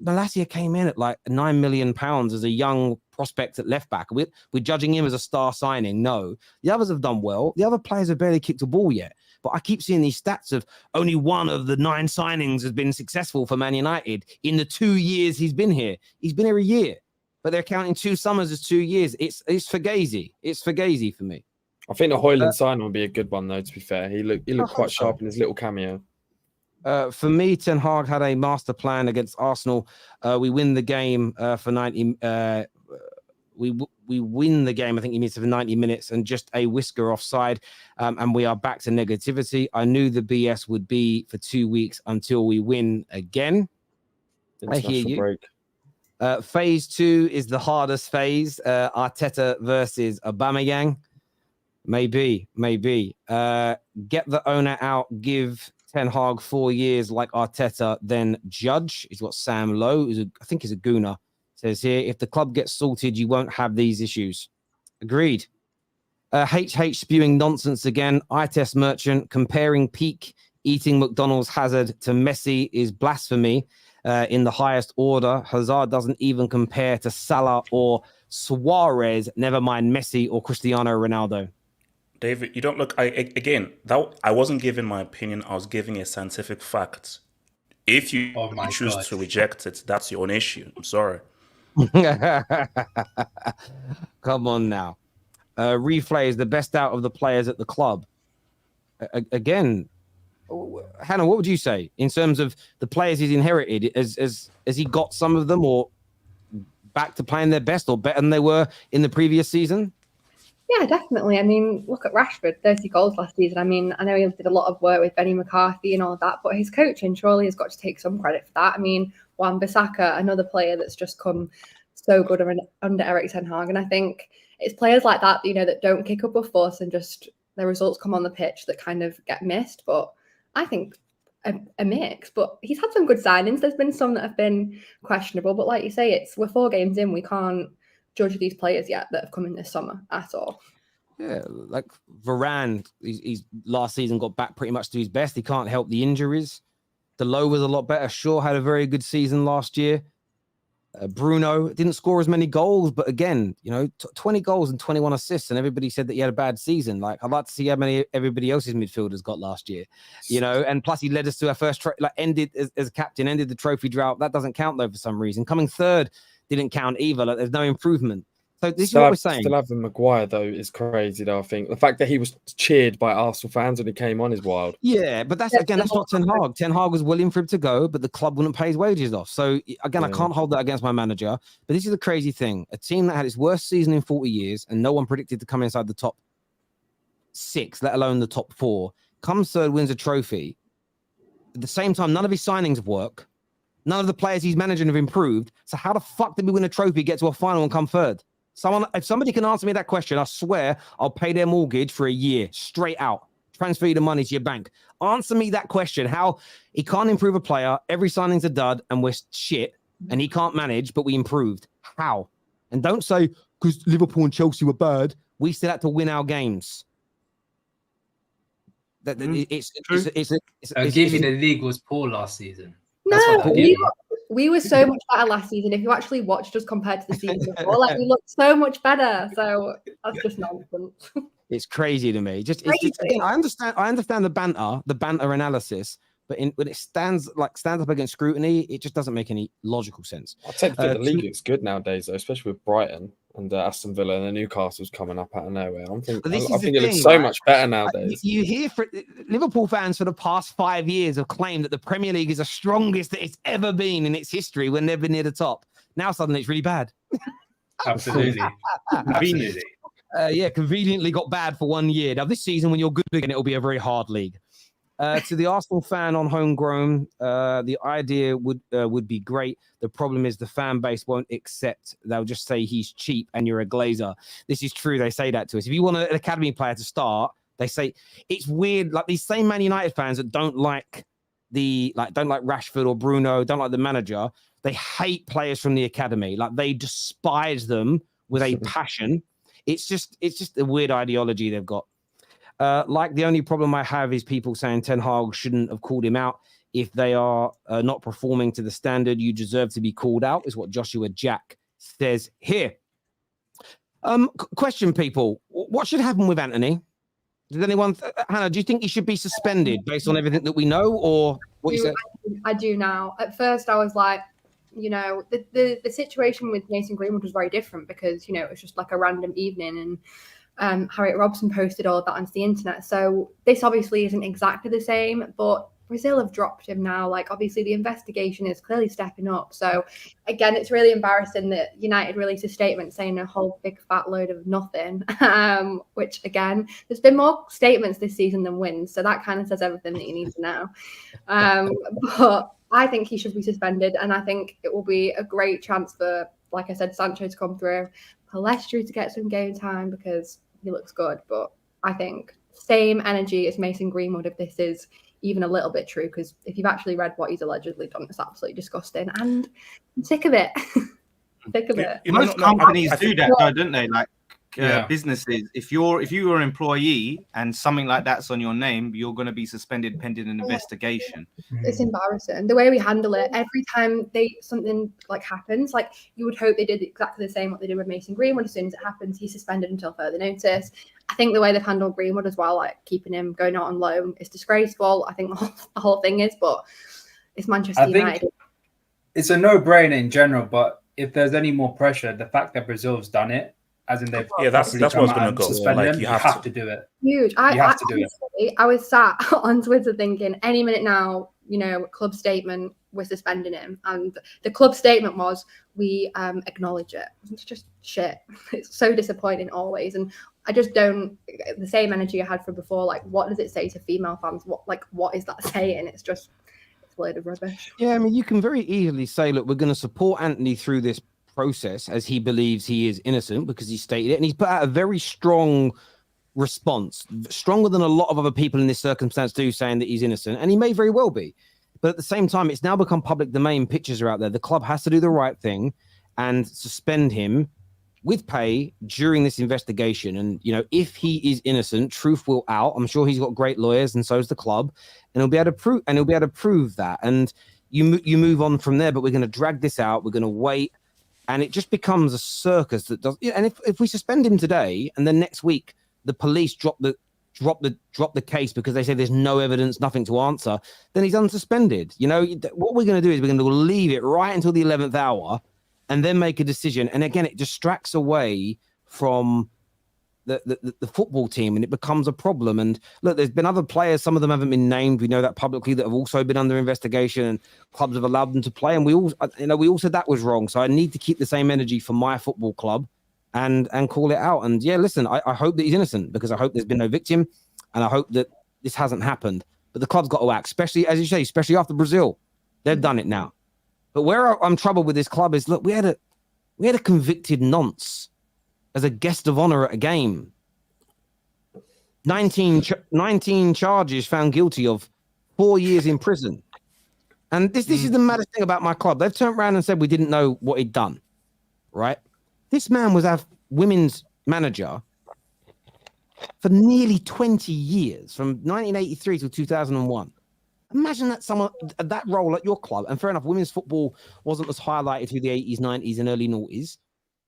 A: Malacia came in at like £9 million as a young prospect at left back. We're judging him as a star signing. No, the others have done well. The other players have barely kicked a ball yet. But I keep seeing these stats of only one of the 9 signings has been successful for Man United in the 2 years he's been here. He's been here a year, but they're counting 2 summers as 2 years. It's Fugazi. It's Fugazi for me.
C: I think the Haaland sign would be a good one, though. To be fair, he looked quite sharp in his little cameo.
A: For me, Ten Hag had a master plan against Arsenal. We win the game for 90. We win the game. I think he means for 90 minutes and just a whisker offside. And we are back to negativity. I knew the BS would be for 2 weeks until we win again. I hear you. Break. Phase 2 is the hardest phase. Arteta versus Aubameyang. Maybe. Get the owner out. Give Ten Hag 4 years like Arteta, then judge, is what Sam Lowe, I think is a Gooner, says here. If the club gets sorted, you won't have these issues. Agreed. HH spewing nonsense again. Eye test merchant comparing peak eating McDonald's Hazard to Messi is blasphemy in the highest order. Hazard doesn't even compare to Salah or Suarez, never mind Messi or Cristiano Ronaldo.
E: David, you don't look. I wasn't giving my opinion. I was giving a scientific fact. If you choose to reject it, that's your own issue. I'm sorry.
A: Come on now. Replay is the best out of the players at the club. Again, Hannah, what would you say in terms of the players he's inherited? Has he got some of them or back to playing their best or better than they were in the previous season?
H: Yeah, definitely. I mean, look at Rashford, 30 goals last season. I mean, I know he did a lot of work with Benny McCarthy and all of that, but his coaching surely has got to take some credit for that. I mean, Wan-Bissaka, another player that's just come so good under Erik Ten Hag. And I think it's players like that, you know, that don't kick up a fuss and just the results come on the pitch that kind of get missed. But I think a mix. But he's had some good signings. There's been some that have been questionable. But like you say, we're 4 games in. We can't judge these players yet that have come in this summer at all.
A: Yeah, like Varane, he's last season got back pretty much to his best. He can't help the injuries. Delo was a lot better. Shaw had a very good season last year. Bruno didn't score as many goals, but again, you know, 20 goals and 21 assists, and everybody said that he had a bad season. Like, I'd like to see how many everybody else's midfielders got last year, you know, and plus he led us to our first, ended as a captain, ended the trophy drought. That doesn't count though for some reason. Coming third didn't count either. Like, there's no improvement. So this is what we're saying.
C: Still having Maguire though is crazy though. I think the fact that he was cheered by Arsenal fans when he came on is wild.
A: Yeah, but that's not Ten Hag. Ten Hag was willing for him to go, but the club wouldn't pay his wages off. So again, I can't hold that against my manager. But this is the crazy thing: a team that had its worst season in 40 years, and no one predicted to come inside the top 6, let alone the top 4, comes third, wins a trophy. At the same time, none of his signings work. None of the players he's managing have improved. So how the fuck did we win a trophy, get to a final, and come third? If somebody can answer me that question, I swear I'll pay their mortgage for a year straight out. Transfer you the money to your bank. Answer me that question. How he can't improve a player, every signing's a dud, and we're shit, and he can't manage, but we improved. How? And don't say, because Liverpool and Chelsea were bad, we still had to win our games.
B: I'll give you the league was poor last season.
H: No, we were so much better last season. If you actually watched us compared to the season before, like we looked so much better. So that's just nonsense.
A: It's crazy to me. Again, I understand the banter analysis, but when it stands up against scrutiny, it just doesn't make any logical sense.
C: I tend to think the league looks good nowadays, though, especially with Brighton and Aston Villa and the Newcastle's coming up out of nowhere. I think it looks so much better nowadays.
A: You hear Liverpool fans for the past 5 years have claimed that the Premier League is the strongest that it's ever been in its history when they've been near the top. Now suddenly it's really bad.
B: Absolutely. Absolutely.
A: Conveniently got bad for 1 year. Now this season, when you're good again, it'll be a very hard league. To the Arsenal fan on homegrown, the idea would be great. The problem is the fan base won't accept. They'll just say he's cheap and you're a Glazer. This is true. They say that to us. If you want an academy player to start, they say it's weird. Like these same Man United fans that don't like Rashford or Bruno, don't like the manager. They hate players from the academy. Like they despise them with a passion. It's just a weird ideology they've got. The only problem I have is people saying Ten Hag shouldn't have called him out. If they are not performing to the standard, you deserve to be called out, is what Joshua Jack says here. Question, people. What should happen with Antony? Does anyone, Hannah, do you think he should be suspended based on everything that we know, or what you said?
H: I do now. At first, I was like, the situation with Mason Greenwood was very different because, it was just like a random evening and Harriet Robson posted all of that onto the internet. So this obviously isn't exactly the same, but Brazil have dropped him now. Like, obviously, the investigation is clearly stepping up. So, again, it's really embarrassing that United released a statement saying a whole big fat load of nothing, which, again, there's been more statements this season than wins. So that kind of says everything that you need to know. But I think he should be suspended. And I think it will be a great chance for, like I said, Sancho to come through, Palestri to get some game time because he looks good. But I think same energy as Mason Greenwood if this is even a little bit true, because if you've actually read what he's allegedly done, it's absolutely disgusting, and I'm sick of it. Sick of it.
G: Most companies do that, though, don't they? Like businesses, if you were an employee and something like that's on your name, you're going to be suspended pending an investigation.
H: It's embarrassing the way we handle it. Every time something like happens, like you would hope they did exactly the same what they did with Mason Greenwood. As soon as it happens, he's suspended until further notice. I think the way they've handled Greenwood as well, like keeping him going out on loan, is disgraceful. I think the whole thing is, but it's Manchester United.
B: It's a no-brainer in general, but if there's any more pressure, the fact that Brazil's done it, as in they've
E: that's what's going to go.
B: Like, you have to do it.
H: Huge. I was sat on Twitter thinking, any minute now, club statement, we're suspending him, and the club statement was, we acknowledge it. It's just shit. It's so disappointing always, and I just don't the same energy I had from before. Like, what does it say to female fans? What is that saying? It's a load of rubbish.
A: Yeah, I mean, you can very easily say, look, we're going to support Antony through this process as he believes he is innocent because he stated it, and he's put out a very strong response, stronger than a lot of other people in this circumstance do, saying that he's innocent, and he may very well be. But at the same time, it's now become public domain. Pictures are out there. The club has to do the right thing and suspend him with pay during this investigation. And, if he is innocent, truth will out. I'm sure he's got great lawyers, and so is the club, and he'll be able to prove that. And you move on from there, but we're going to drag this out. We're going to wait. And it just becomes a circus that does. And if we suspend him today, and then next week the police drop the case because they say there's no evidence, nothing to answer, then he's unsuspended. What we're going to do is we're going to leave it right until the 11th hour, and then make a decision. And again, it distracts away from the football team, and it becomes a problem. And look, there's been other players, some of them haven't been named, we know that publicly, that have also been under investigation, and clubs have allowed them to play, and we all said that was wrong. So I need to keep the same energy for my football club and call it out. And yeah, listen, I hope that he's innocent, because I hope there's been no victim, and I hope that this hasn't happened. But the club's got to act, especially, as you say, especially after Brazil. They've done it now. But where I'm troubled with this club is, look, we had a convicted nonce as a guest of honor at a game. 19 charges, found guilty of, 4 years in prison. And this is the maddest thing about my club. They've turned around and said we didn't know what he'd done, right? This man was our women's manager for nearly 20 years, from 1983 to 2001. Imagine that someone that role at your club, and fair enough, women's football wasn't as highlighted through the 80s, 90s, and early noughties,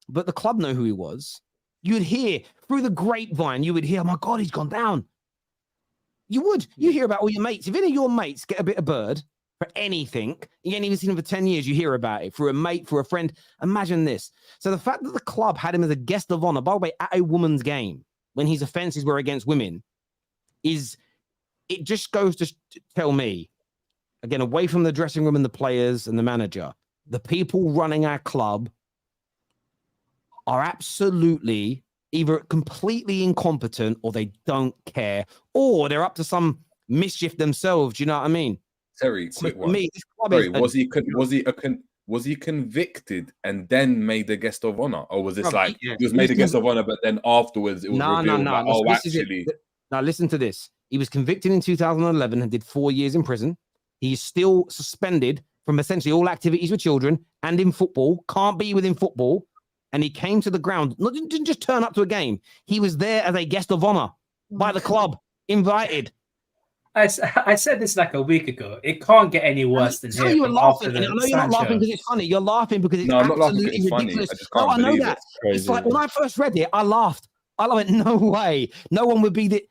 A: but the club know who he was. You'd hear through the grapevine, you would hear, oh my God, he's gone down. You would. You hear about all your mates. If any of your mates get a bit of bird for anything, you ain't even seen him for 10 years, you hear about it through a mate, through a friend. Imagine this. So the fact that the club had him as a guest of honor, by the way, at a woman's game, when his offenses were against women, it just goes to tell me, again, away from the dressing room and the players and the manager, the people running our club are absolutely either completely incompetent or they don't care, or they're up to some mischief themselves. Do you know what I mean?
D: Terry, quick one.
A: Me, this club
D: Sorry, was he convicted and then made the guest of honor, or was this he was made a guest of honor, but then afterwards it was revealed?
A: No. Actually, now listen to this. He was convicted in 2011 and did 4 years in prison. He's still suspended from essentially all activities with children and in football. Can't be within football. And he came to the ground, didn't just turn up to a game. He was there as a guest of honor by the club, invited.
B: I said this like a week ago. It can't get any worse than here.
A: You were laughing. I know you're not laughing because it's funny. You're laughing because it's absolutely ridiculous.
D: I know that.
A: It's like when I first read it, I laughed. I went, no way. No one would be the.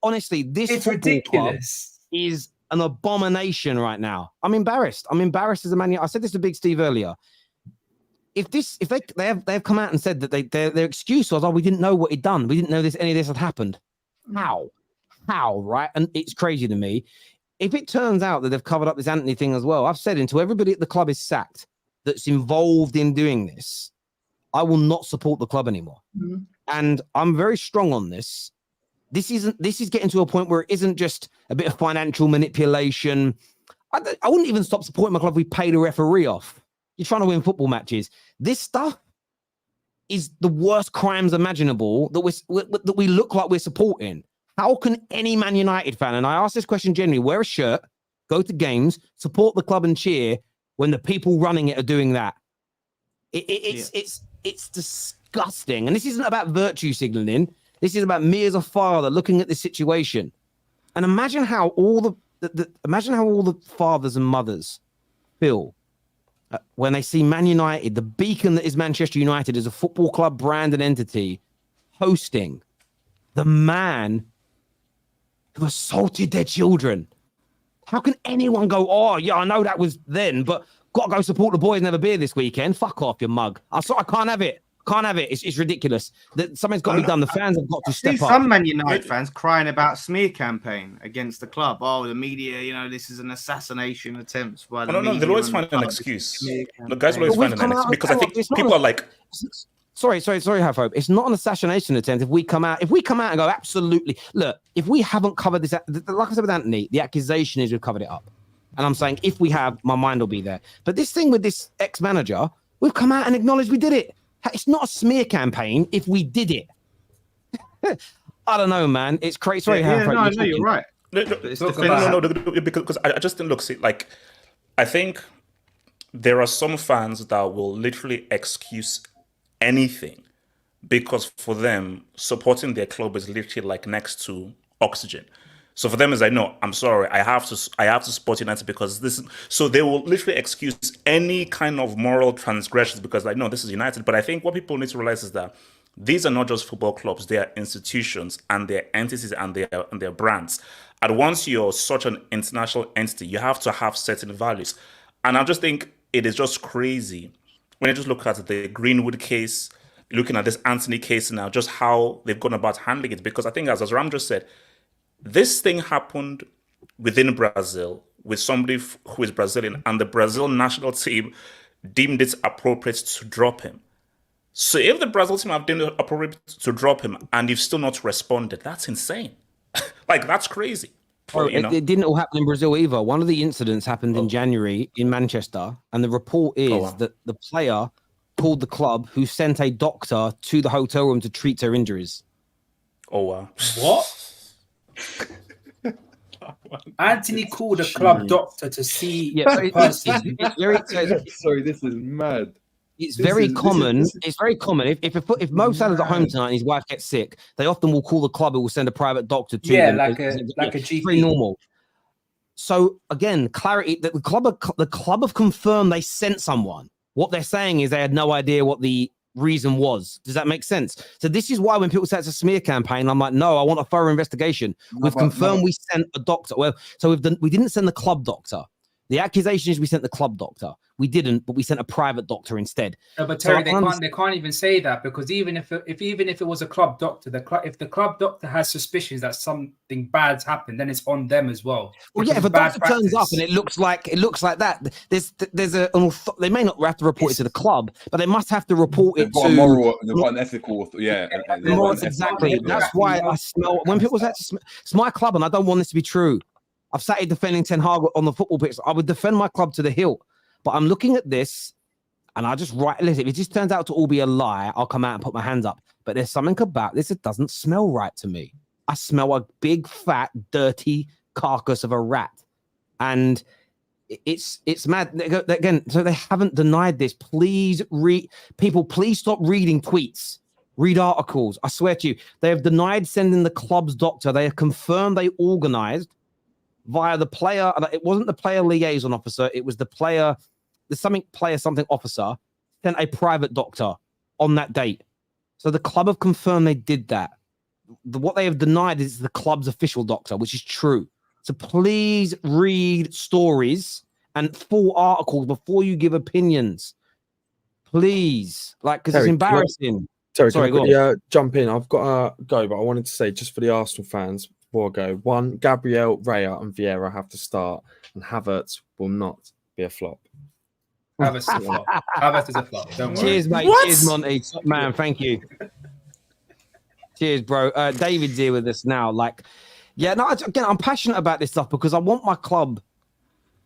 A: Honestly, this ridiculous is an abomination right now. I'm embarrassed. I'm embarrassed as a man. I said this to Big Steve earlier. If they've come out and said that their excuse was, we didn't know what he'd done. We didn't know any of this had happened. How, right? And it's crazy to me. If it turns out that they've covered up this Antony thing as well, I've said until everybody at the club is sacked that's involved in doing this, I will not support the club anymore. Mm-hmm. And I'm very strong on this. This is getting to a point where it isn't just a bit of financial manipulation. I wouldn't even stop supporting my club if we paid a referee off. You're trying to win football matches. This stuff is the worst crimes imaginable that we look like we're supporting. How can any Man United fan, and I ask this question generally, wear a shirt, go to games, support the club and cheer when the people running it are doing that? It's disgusting. And this isn't about virtue signaling. This is about me as a father looking at this situation. And imagine how all the fathers and mothers feel when they see Man United, the beacon that is Manchester United as a football club brand and entity, hosting the man who assaulted their children. How can anyone go, oh, yeah, I know that was then, but got to go support the boys and have a beer this weekend? Fuck off, you mug. I can't have it. Can't have it. It's ridiculous. That something's got to be done. The fans have got to step up.
G: Some Man United fans crying about smear campaign against the club. Oh, the media, this is an assassination attempt by the media.
E: No, they'll always find an excuse. The guys will always find an excuse because I think people are like...
A: Sorry, Half-Hope. It's not an assassination attempt if we come out and go, absolutely. Look, if we haven't covered this, like I said with Antony, the accusation is we've covered it up. And I'm saying if we have, my mind will be there. But this thing with this ex-manager, we've come out and acknowledged we did it. It's not a smear campaign if we did it. I don't know, man. It's crazy. Sorry,
G: no, you're right.
E: Because I just didn't look. I think there are some fans that will literally excuse anything because for them, supporting their club is literally like next to oxygen. So for them, it's like, no, I'm sorry, I have to support United because this is... So they will literally excuse any kind of moral transgressions because like, no, this is United. But I think what people need to realize is that these are not just football clubs, they are institutions and they're entities and their brands. And once you're such an international entity, you have to have certain values. And I just think it is just crazy when you just look at the Greenwood case, looking at this Antony case now, just how they've gone about handling it. Because I think, as Ram just said, this thing happened within Brazil with somebody who is Brazilian, and the Brazil national team deemed it appropriate to drop him. So if the Brazil team have deemed it appropriate to drop him and you've still not responded, that's insane. Like, that's crazy.
A: It didn't all happen in Brazil either. One of the incidents happened in January in Manchester, and the report is that the player called the club who sent a doctor to the hotel room to treat her injuries.
E: Oh, wow.
B: What? Antony called a club doctor to see the person.
C: Sorry, this is mad.
A: It's very common. It's very common. If Mo Salah's at home tonight and his wife gets sick, they often will call the club who will send a private doctor to them.
B: Like a GP.
A: Very normal. So again, clarity that the club have confirmed they sent someone. What they're saying is they had no idea what the reason was. Does that make sense? So this is why when people say it's a smear campaign, I'm like, no, I want a thorough investigation. We've confirmed we sent a doctor. Well, so we didn't send the club doctor. The accusation is we sent the club doctor. We didn't, but we sent a private doctor instead.
B: No, but Terry, they can't even say that, because even if it was a club doctor, if the club doctor has suspicions that something bad's happened, then it's on them as well.
A: Well, yeah, if a doctor turns up and it looks like that, they may not have to report it to the club, but they must have to report it to
D: moral, they've got an ethical,
A: exactly. That's why I smell when people say it's my club, and I don't want this to be true. I've started defending Ten Hag on the football pitch. I would defend my club to the hilt. But I'm looking at this, and I just listen, if it just turns out to all be a lie, I'll come out and put my hands up. But there's something about this that doesn't smell right to me. I smell a big, fat, dirty carcass of a rat. And it's mad. Again, so they haven't denied this. Please please stop reading tweets. Read articles. I swear to you, they have denied sending the club's doctor. They have confirmed they organized via the player. It wasn't the player liaison officer. It was the player something officer sent a private doctor on that date. So the club have confirmed they did that. What they have denied is the club's official doctor, which is true. So please read stories and full articles before you give opinions. Please, because it's embarrassing.
C: Terry, sorry, can I jump in? I've got to go, but I wanted to say just for the Arsenal fans before I go, 1, Gabriel, Raya, and Vieira have to start, and Havertz will not be a flop.
B: Havertz is a flop. Havertz is a flop. Don't worry.
A: Cheers, mate. What? Cheers, Monty. Top man, thank you. Cheers, bro. David's here with us now. Again, I'm passionate about this stuff because I want my club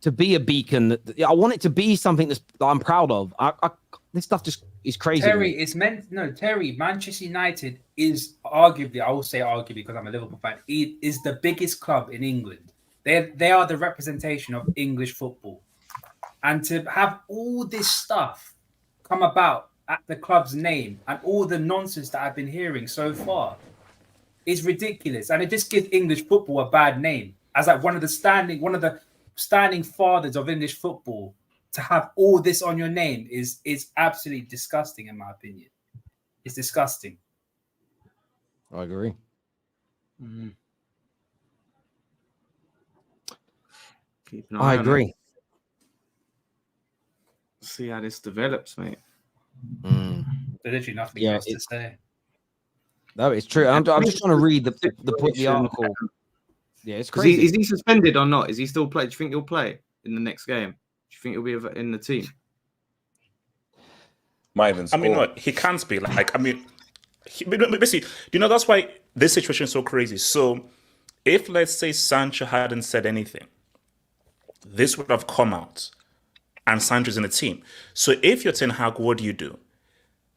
A: to be a beacon. I want it to be something that I'm proud of. This stuff just is crazy.
B: Terry, Manchester United is arguably, I will say arguably because I'm a Liverpool fan, is the biggest club in England. They are the representation of English football. And to have all this stuff come about at the club's name and all the nonsense that I've been hearing so far is ridiculous. And it just gives English football a bad name. As one of the standing fathers of English football, to have all this on your name is absolutely disgusting, in my opinion. It's disgusting.
A: I agree.
G: Mm-hmm.
A: I agree.
G: See how this develops, mate.
B: There's literally nothing else to say.
A: No, it's true. I'm just trying to read the article. Yeah, it's crazy.
G: Is he suspended or not? Is he still play? Do you think he'll play in the next game? Do you think he'll be in the team?
E: No, he can't be. Basically, that's why this situation is so crazy. So, if let's say Sancho hadn't said anything, this would have come out, and Sancho's in the team. So, if you're Ten Hag, what do?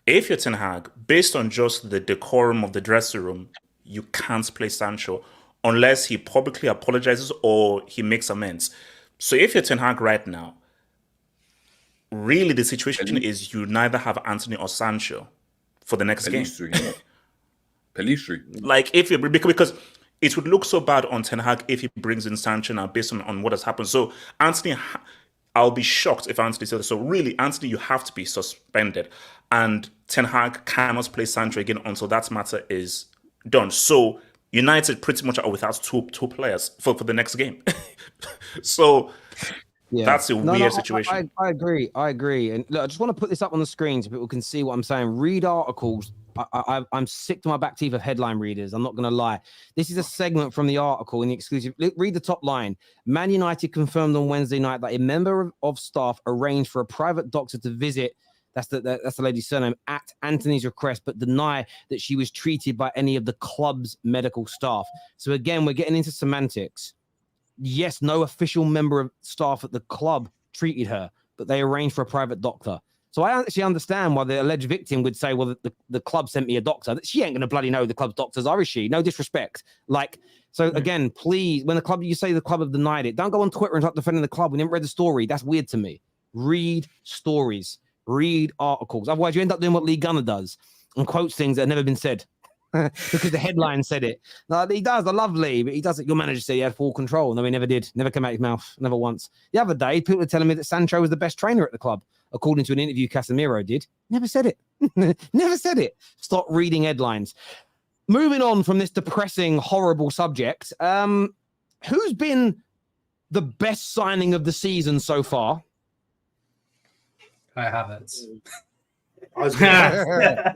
E: If you're Ten Hag, based on just the decorum of the dressing room, you can't play Sancho unless he publicly apologizes or he makes amends. So if you're Ten Hag right now, really the situation is you neither have Antony or Sancho for the next game.
D: Pelistri.
E: Because it would look so bad on Ten Hag if he brings in Sancho now based on what has happened. So Antony, I'll be shocked if Antony says so. Really, Antony, you have to be suspended. And Ten Hag cannot play Sancho again until that matter is done. So United pretty much are without two players for the next game. So that's a weird situation.
A: I agree. And look, I just want to put this up on the screen so people can see what I'm saying. Read articles. I'm sick to my back teeth of headline readers. I'm not going to lie. This is a segment from the article in the exclusive. Read the top line. Man United confirmed on Wednesday night that a member of staff arranged for a private doctor to visit. That's the lady's surname, at Antony's request, but deny that she was treated by any of the club's medical staff. So again, we're getting into semantics. Yes, no official member of staff at the club treated her, but they arranged for a private doctor. So I actually understand why the alleged victim would say, well, the club sent me a doctor. She ain't going to bloody know who the club's doctors are, is she? No disrespect. Again, please, when you say the club have denied it, don't go on Twitter and start defending the club. We didn't read the story. That's weird to me. Read stories. Read articles. Otherwise, you end up doing what Lee Gunner does and quotes things that have never been said. because the headline said it. No, he does. I lovely, but he does it. Your manager said he had full control. No, he never did. Never came out his mouth. Never once. The other day, people were telling me that Sancho was the best trainer at the club, according to an interview Casemiro did. Never said it. Never said it. Stop reading headlines. Moving on from this depressing, horrible subject, who's been the best signing of the season so far?
B: I haven't.
I: I was gonna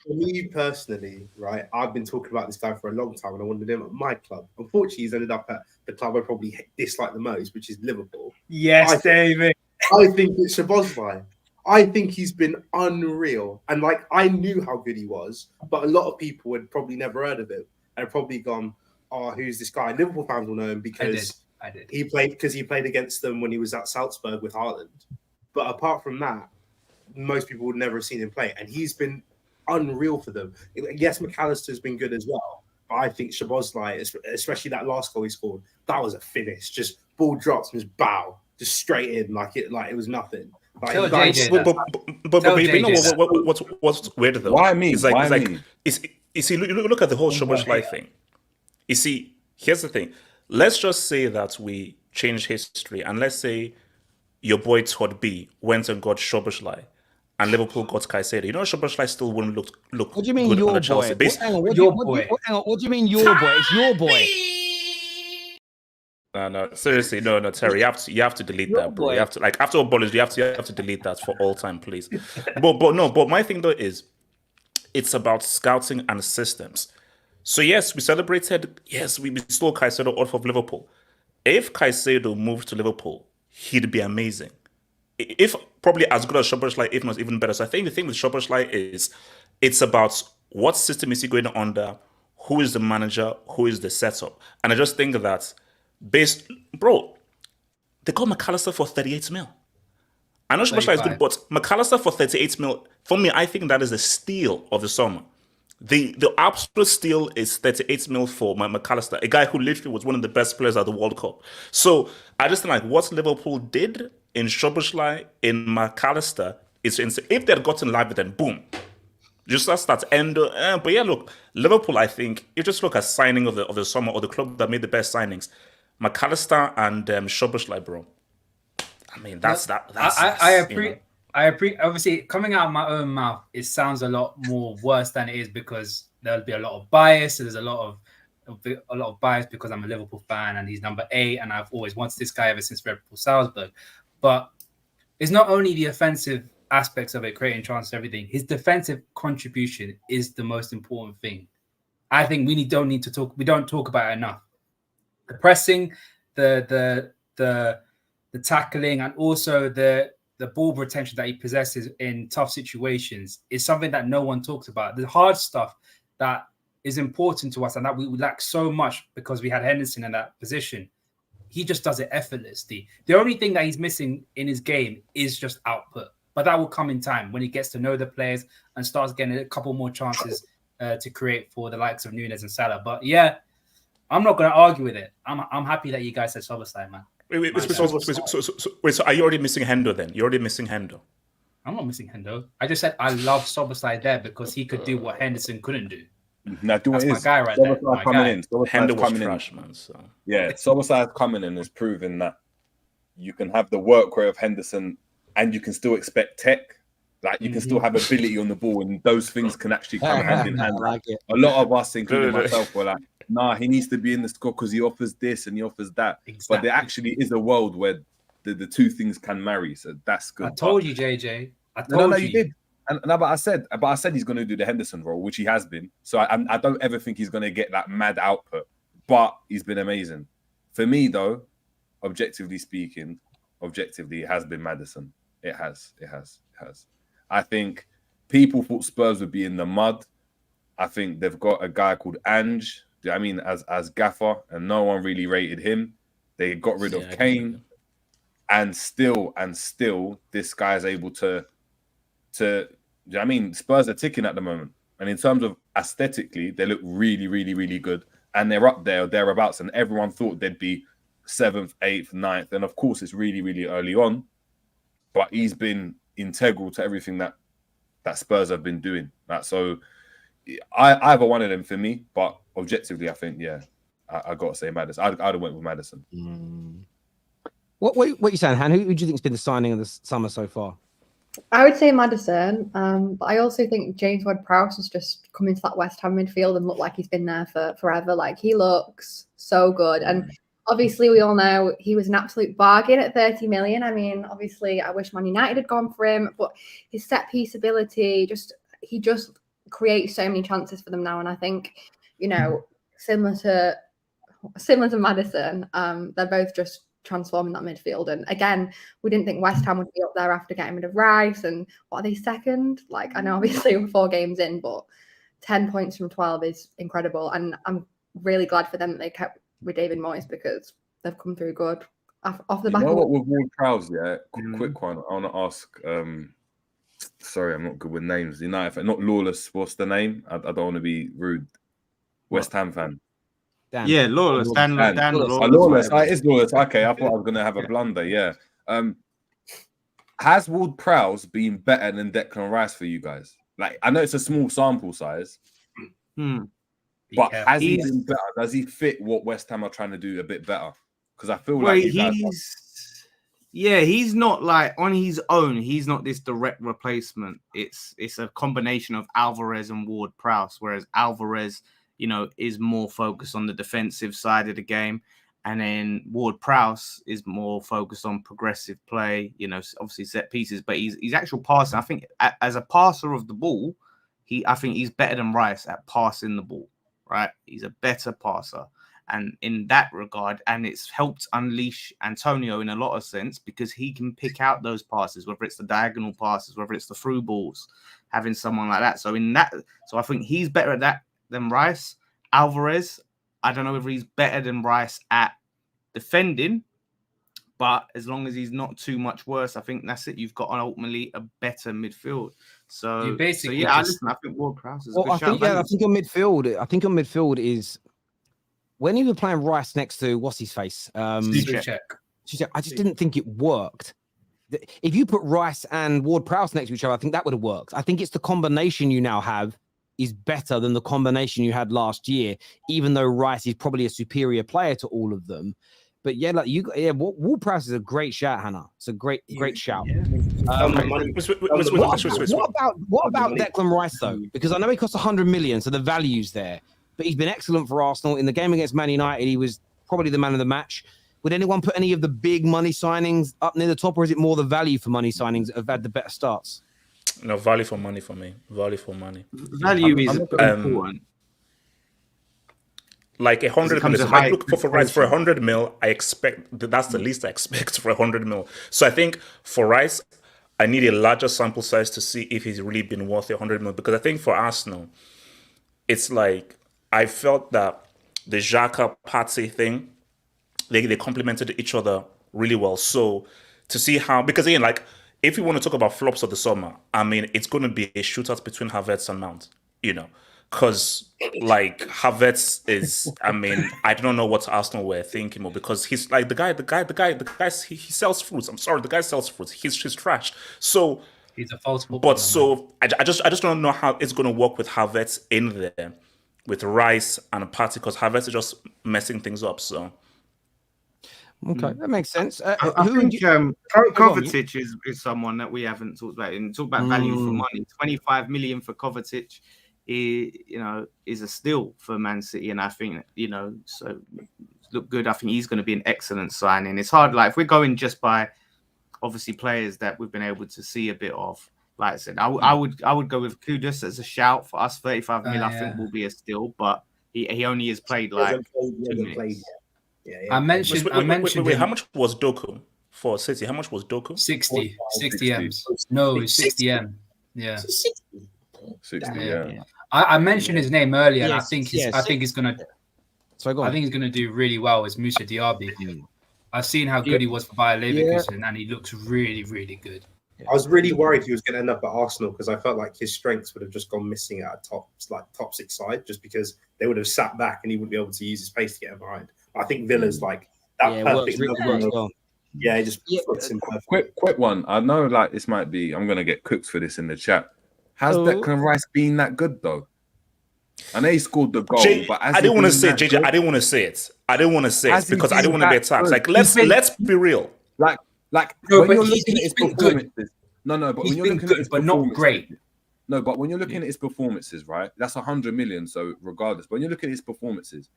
I: for me personally, right? I've been talking about this guy for a long time, and I wanted him at my club. Unfortunately, he's ended up at the club I probably dislike the most, which is Liverpool.
B: Yes, David.
I: I think it's Szoboszlai. I think he's been unreal, and like I knew how good he was, but a lot of people had probably never heard of him and probably gone, "Oh, who's this guy?" Liverpool fans will know him because
B: I did.
I: He played against them when he was at Salzburg with Haaland. But apart from that, most people would never have seen him play, and he's been unreal for them. Yes, McAllister's been good as well, but I think Szoboszlai, especially that last goal he scored, that was a finish. Just ball drops and just bow, just straight in like it was nothing. Like,
E: but you know what's weird though?
D: Why me?
E: It's like you see, look at the whole Szoboszlai thing. You see, here's the thing. Let's just say that we change history, and let's say your boy Todd B went and got Szoboszlai, and Liverpool got Caicedo. You know, Szoboszlai still wouldn't look.
A: What do you mean
E: good
A: your
E: on the
A: boy?
E: Chelsea base.
A: Hang on, what do you mean your boy? It's your boy.
E: No, seriously, no, Terry, you have to delete that, bro. You have to, like, after apology, you have to delete that for all time, please. But my thing though is, it's about scouting and systems. So yes, we celebrated. Yes, we stole Caicedo out of Liverpool. If Caicedo moved to Liverpool, he'd be amazing. If probably as good as Szoboszlai, if not even better. So I think the thing with Szoboszlai is, it's about what system is he going under, who is the manager, who is the setup, and I just think that. Bro, they got McAllister for 38 mil. I know Szoboszlai is good, but McAllister for 38 mil, for me, I think that is the steal of the summer. The absolute steal is 38 mil for McAllister, a guy who literally was one of the best players at the World Cup. So I just think like what Liverpool did in Szoboszlai, in McAllister, is insane. If they had gotten live, then boom. Just that's that end. But yeah, look, Liverpool, I think, you just look at signing of the summer, or the club that made the best signings. McAllister and Szoboszlai, bro. I mean, that's.
B: I appreciate. Obviously, coming out of my own mouth, it sounds a lot more worse than it is because there'll be a lot of bias. There's a lot of bias because I'm a Liverpool fan and he's number 8, and I've always wanted this guy ever since Red Bull Salzburg. But it's not only the offensive aspects of it, creating chances, everything. His defensive contribution is the most important thing. I think we don't talk about it enough. The pressing, the tackling, and also the ball retention that he possesses in tough situations is something that no one talks about. The hard stuff that is important to us and that we lack so much because we had Henderson in that position. He just does it effortlessly. The only thing that he's missing in his game is just output. But that will come in time when he gets to know the players and starts getting a couple more chances to create for the likes of Núñez and Salah. But yeah, I'm not going to argue with it. I'm happy that you guys said Szoboszlai, man.
E: Wait, so are you already missing Hendo then? You're already missing Hendo.
B: I'm not missing Hendo. I just said I love Szoboszlai there because he could do what Henderson couldn't do.
D: Now,
B: that's my guy right there. My guy.
E: Hendo was trash, man. So.
D: Yeah, Szoboszlai coming in has proven that you can have the work rate of Henderson and you can still expect tech. Like you can still have ability on the ball, and those things can actually come hand in hand.
A: Like it.
D: A lot of us, including myself, were like, "Nah, he needs to be in the squad because he offers this and he offers that." Exactly. But there actually is a world where the two things can marry. So that's good.
B: I told you, JJ.
D: No, you did. But I said he's going to do the Henderson role, which he has been. So I don't ever think he's going to get that mad output. But he's been amazing. For me, though, objectively speaking, it has been Maddison. It has. I think people thought Spurs would be in the mud. I think they've got a guy called Ange, as gaffer, and no one really rated him. They got rid of Kane, and still, this guy is able to. Spurs are ticking at the moment, and in terms of aesthetically, they look really, really, really good, and they're up there, thereabouts. And everyone thought they'd be 7th, 8th, 9th, and of course, it's really, really early on. But he's been integral to everything that Spurs have been doing. So, either one of them for me, but objectively, I think I got to say Maddison. I'd have went with Maddison.
A: What are you saying, Han? Who do you think's been the signing of the summer so far?
H: I would say Maddison, but I also think James Ward-Prowse has just come into that West Ham midfield and looked like he's been there for forever. Like, he looks so good. And obviously, we all know he was an absolute bargain at 30 million. I mean, obviously, I wish Man United had gone for him, but his set-piece ability, he just creates so many chances for them now. And I think, similar to Maddison, they're both just transforming that midfield. And again, we didn't think West Ham would be up there after getting rid of Rice. And what are they, second? Like, I know obviously we're 4 games in, but 10 points from 12 is incredible. And I'm really glad for them that they kept with David Moyes, because they've come through good off the back.
D: You know what, with Ward-Prowse, quick one. I want to ask. Sorry, I'm not good with names. United, not Lawless. What's the name? I don't want to be rude. West Ham fan.
G: Dan. Yeah, Lawless. Dan Lawless.
D: Lawless. It is Lawless. Okay, I thought I was going to have a blunder. Yeah. Has Ward-Prowse been better than Declan Rice for you guys? Like, I know it's a small sample size, but has he been better? Does he fit what West Ham are trying to do a bit better? Because I feel like
G: he's not like on his own. He's not this direct replacement. It's a combination of Alvarez and Ward-Prowse, whereas Alvarez, is more focused on the defensive side of the game. And then Ward-Prowse is more focused on progressive play, obviously set pieces, but he's actual passing. I think as a passer of the ball, I think he's better than Rice at passing the ball, right? He's a better passer. And in that regard, and it's helped unleash Antonio in a lot of sense, because he can pick out those passes, whether it's the diagonal passes, whether it's the through balls, having someone like that. So I think he's better at that than Rice. Alvarez, I don't know if he's better than Rice at defending, but as long as he's not too much worse, I think that's it. You've got ultimately a better midfield. So I think Ward-Prowse is a good shout.
A: I think your midfield is when you were playing Rice next to what's his face?
B: Superchat.
A: I just didn't think it worked. If you put Rice and Ward-Prowse next to each other, I think that would have worked. I think it's the combination you now have is better than the combination you had last year, even though Rice is probably a superior player to all of them. But Ward-Prowse is a great shout, Hannah. It's a great shout. What about Declan Rice though? Because I know he costs 100 million, so the value's there. But he's been excellent for Arsenal. In the game against Man United, he was probably the man of the match. Would anyone put any of the big money signings up near the top, or is it more the value for money signings that have had the better starts?
E: No, value for money for me. Value for money.
G: Value is important.
E: Like 100 mil. If I look for Rice for 100 mil, I expect that's the least I expect for 100 mil. So I think for Rice, I need a larger sample size to see if he's really been worth 100 mil. Because I think for Arsenal, it's like I felt that the Xhaka Partey thing, they complemented each other really well. So to see how, because again, like if you want to talk about flops of the summer, I mean, it's going to be a shootout between Havertz and Mount, because like Havertz is, I mean, I don't know what Arsenal were thinking of, because he's like the guy, he sells fruits. I'm sorry, the guy sells fruits. He's trash. So
B: he's a false.
E: But so I just don't know how it's going to work with Havertz in there, with Rice and Partey, because Havertz is just messing things up. So.
A: Okay, that makes sense.
G: I think Kovacic is someone that we haven't talked about. And talk about value for money. 25 million for Kovacic, is a steal for Man City, and I think so look good. I think he's going to be an excellent signing. It's hard, like if we're going just by obviously players that we've been able to see a bit of. Like I said, I would go with Kudus as a shout for us. 35 million, I think will be a steal, but he only has played like 2 minutes.
B: Yeah. I mentioned.
E: Wait, how much was Doku for City? How much was Doku?
B: 60 M's. No, 60 M. Yeah.
D: 60. Yeah.
B: I mentioned his name earlier, and I think he's gonna.
A: So go on.
B: I think he's gonna do really well as Moussa Diaby. I've seen how good he was for Bayer Leverkusen, and he looks really, really good.
I: I was really worried he was going to end up at Arsenal, because I felt like his strengths would have just gone missing at a top 6 side, just because they would have sat back and he wouldn't be able to use his pace to get him behind. I think Villa's like that perfect. Yeah, he just puts him perfect.
D: Quick one. I know like this might be, I'm going to get cooked for this in the chat. Has Declan Rice been that good though? I know he scored the goal, but
E: I didn't want to say it, JJ. I didn't want to say it. I didn't want to say it because I didn't want to be attacked. Like, let's be real.
D: Like
B: no,
D: when you're looking at his performances. No, but when you're looking at his
B: but not great.
D: No, but when you're looking at his performances, right? That's 100 million. So regardless, when you're looking at his performances,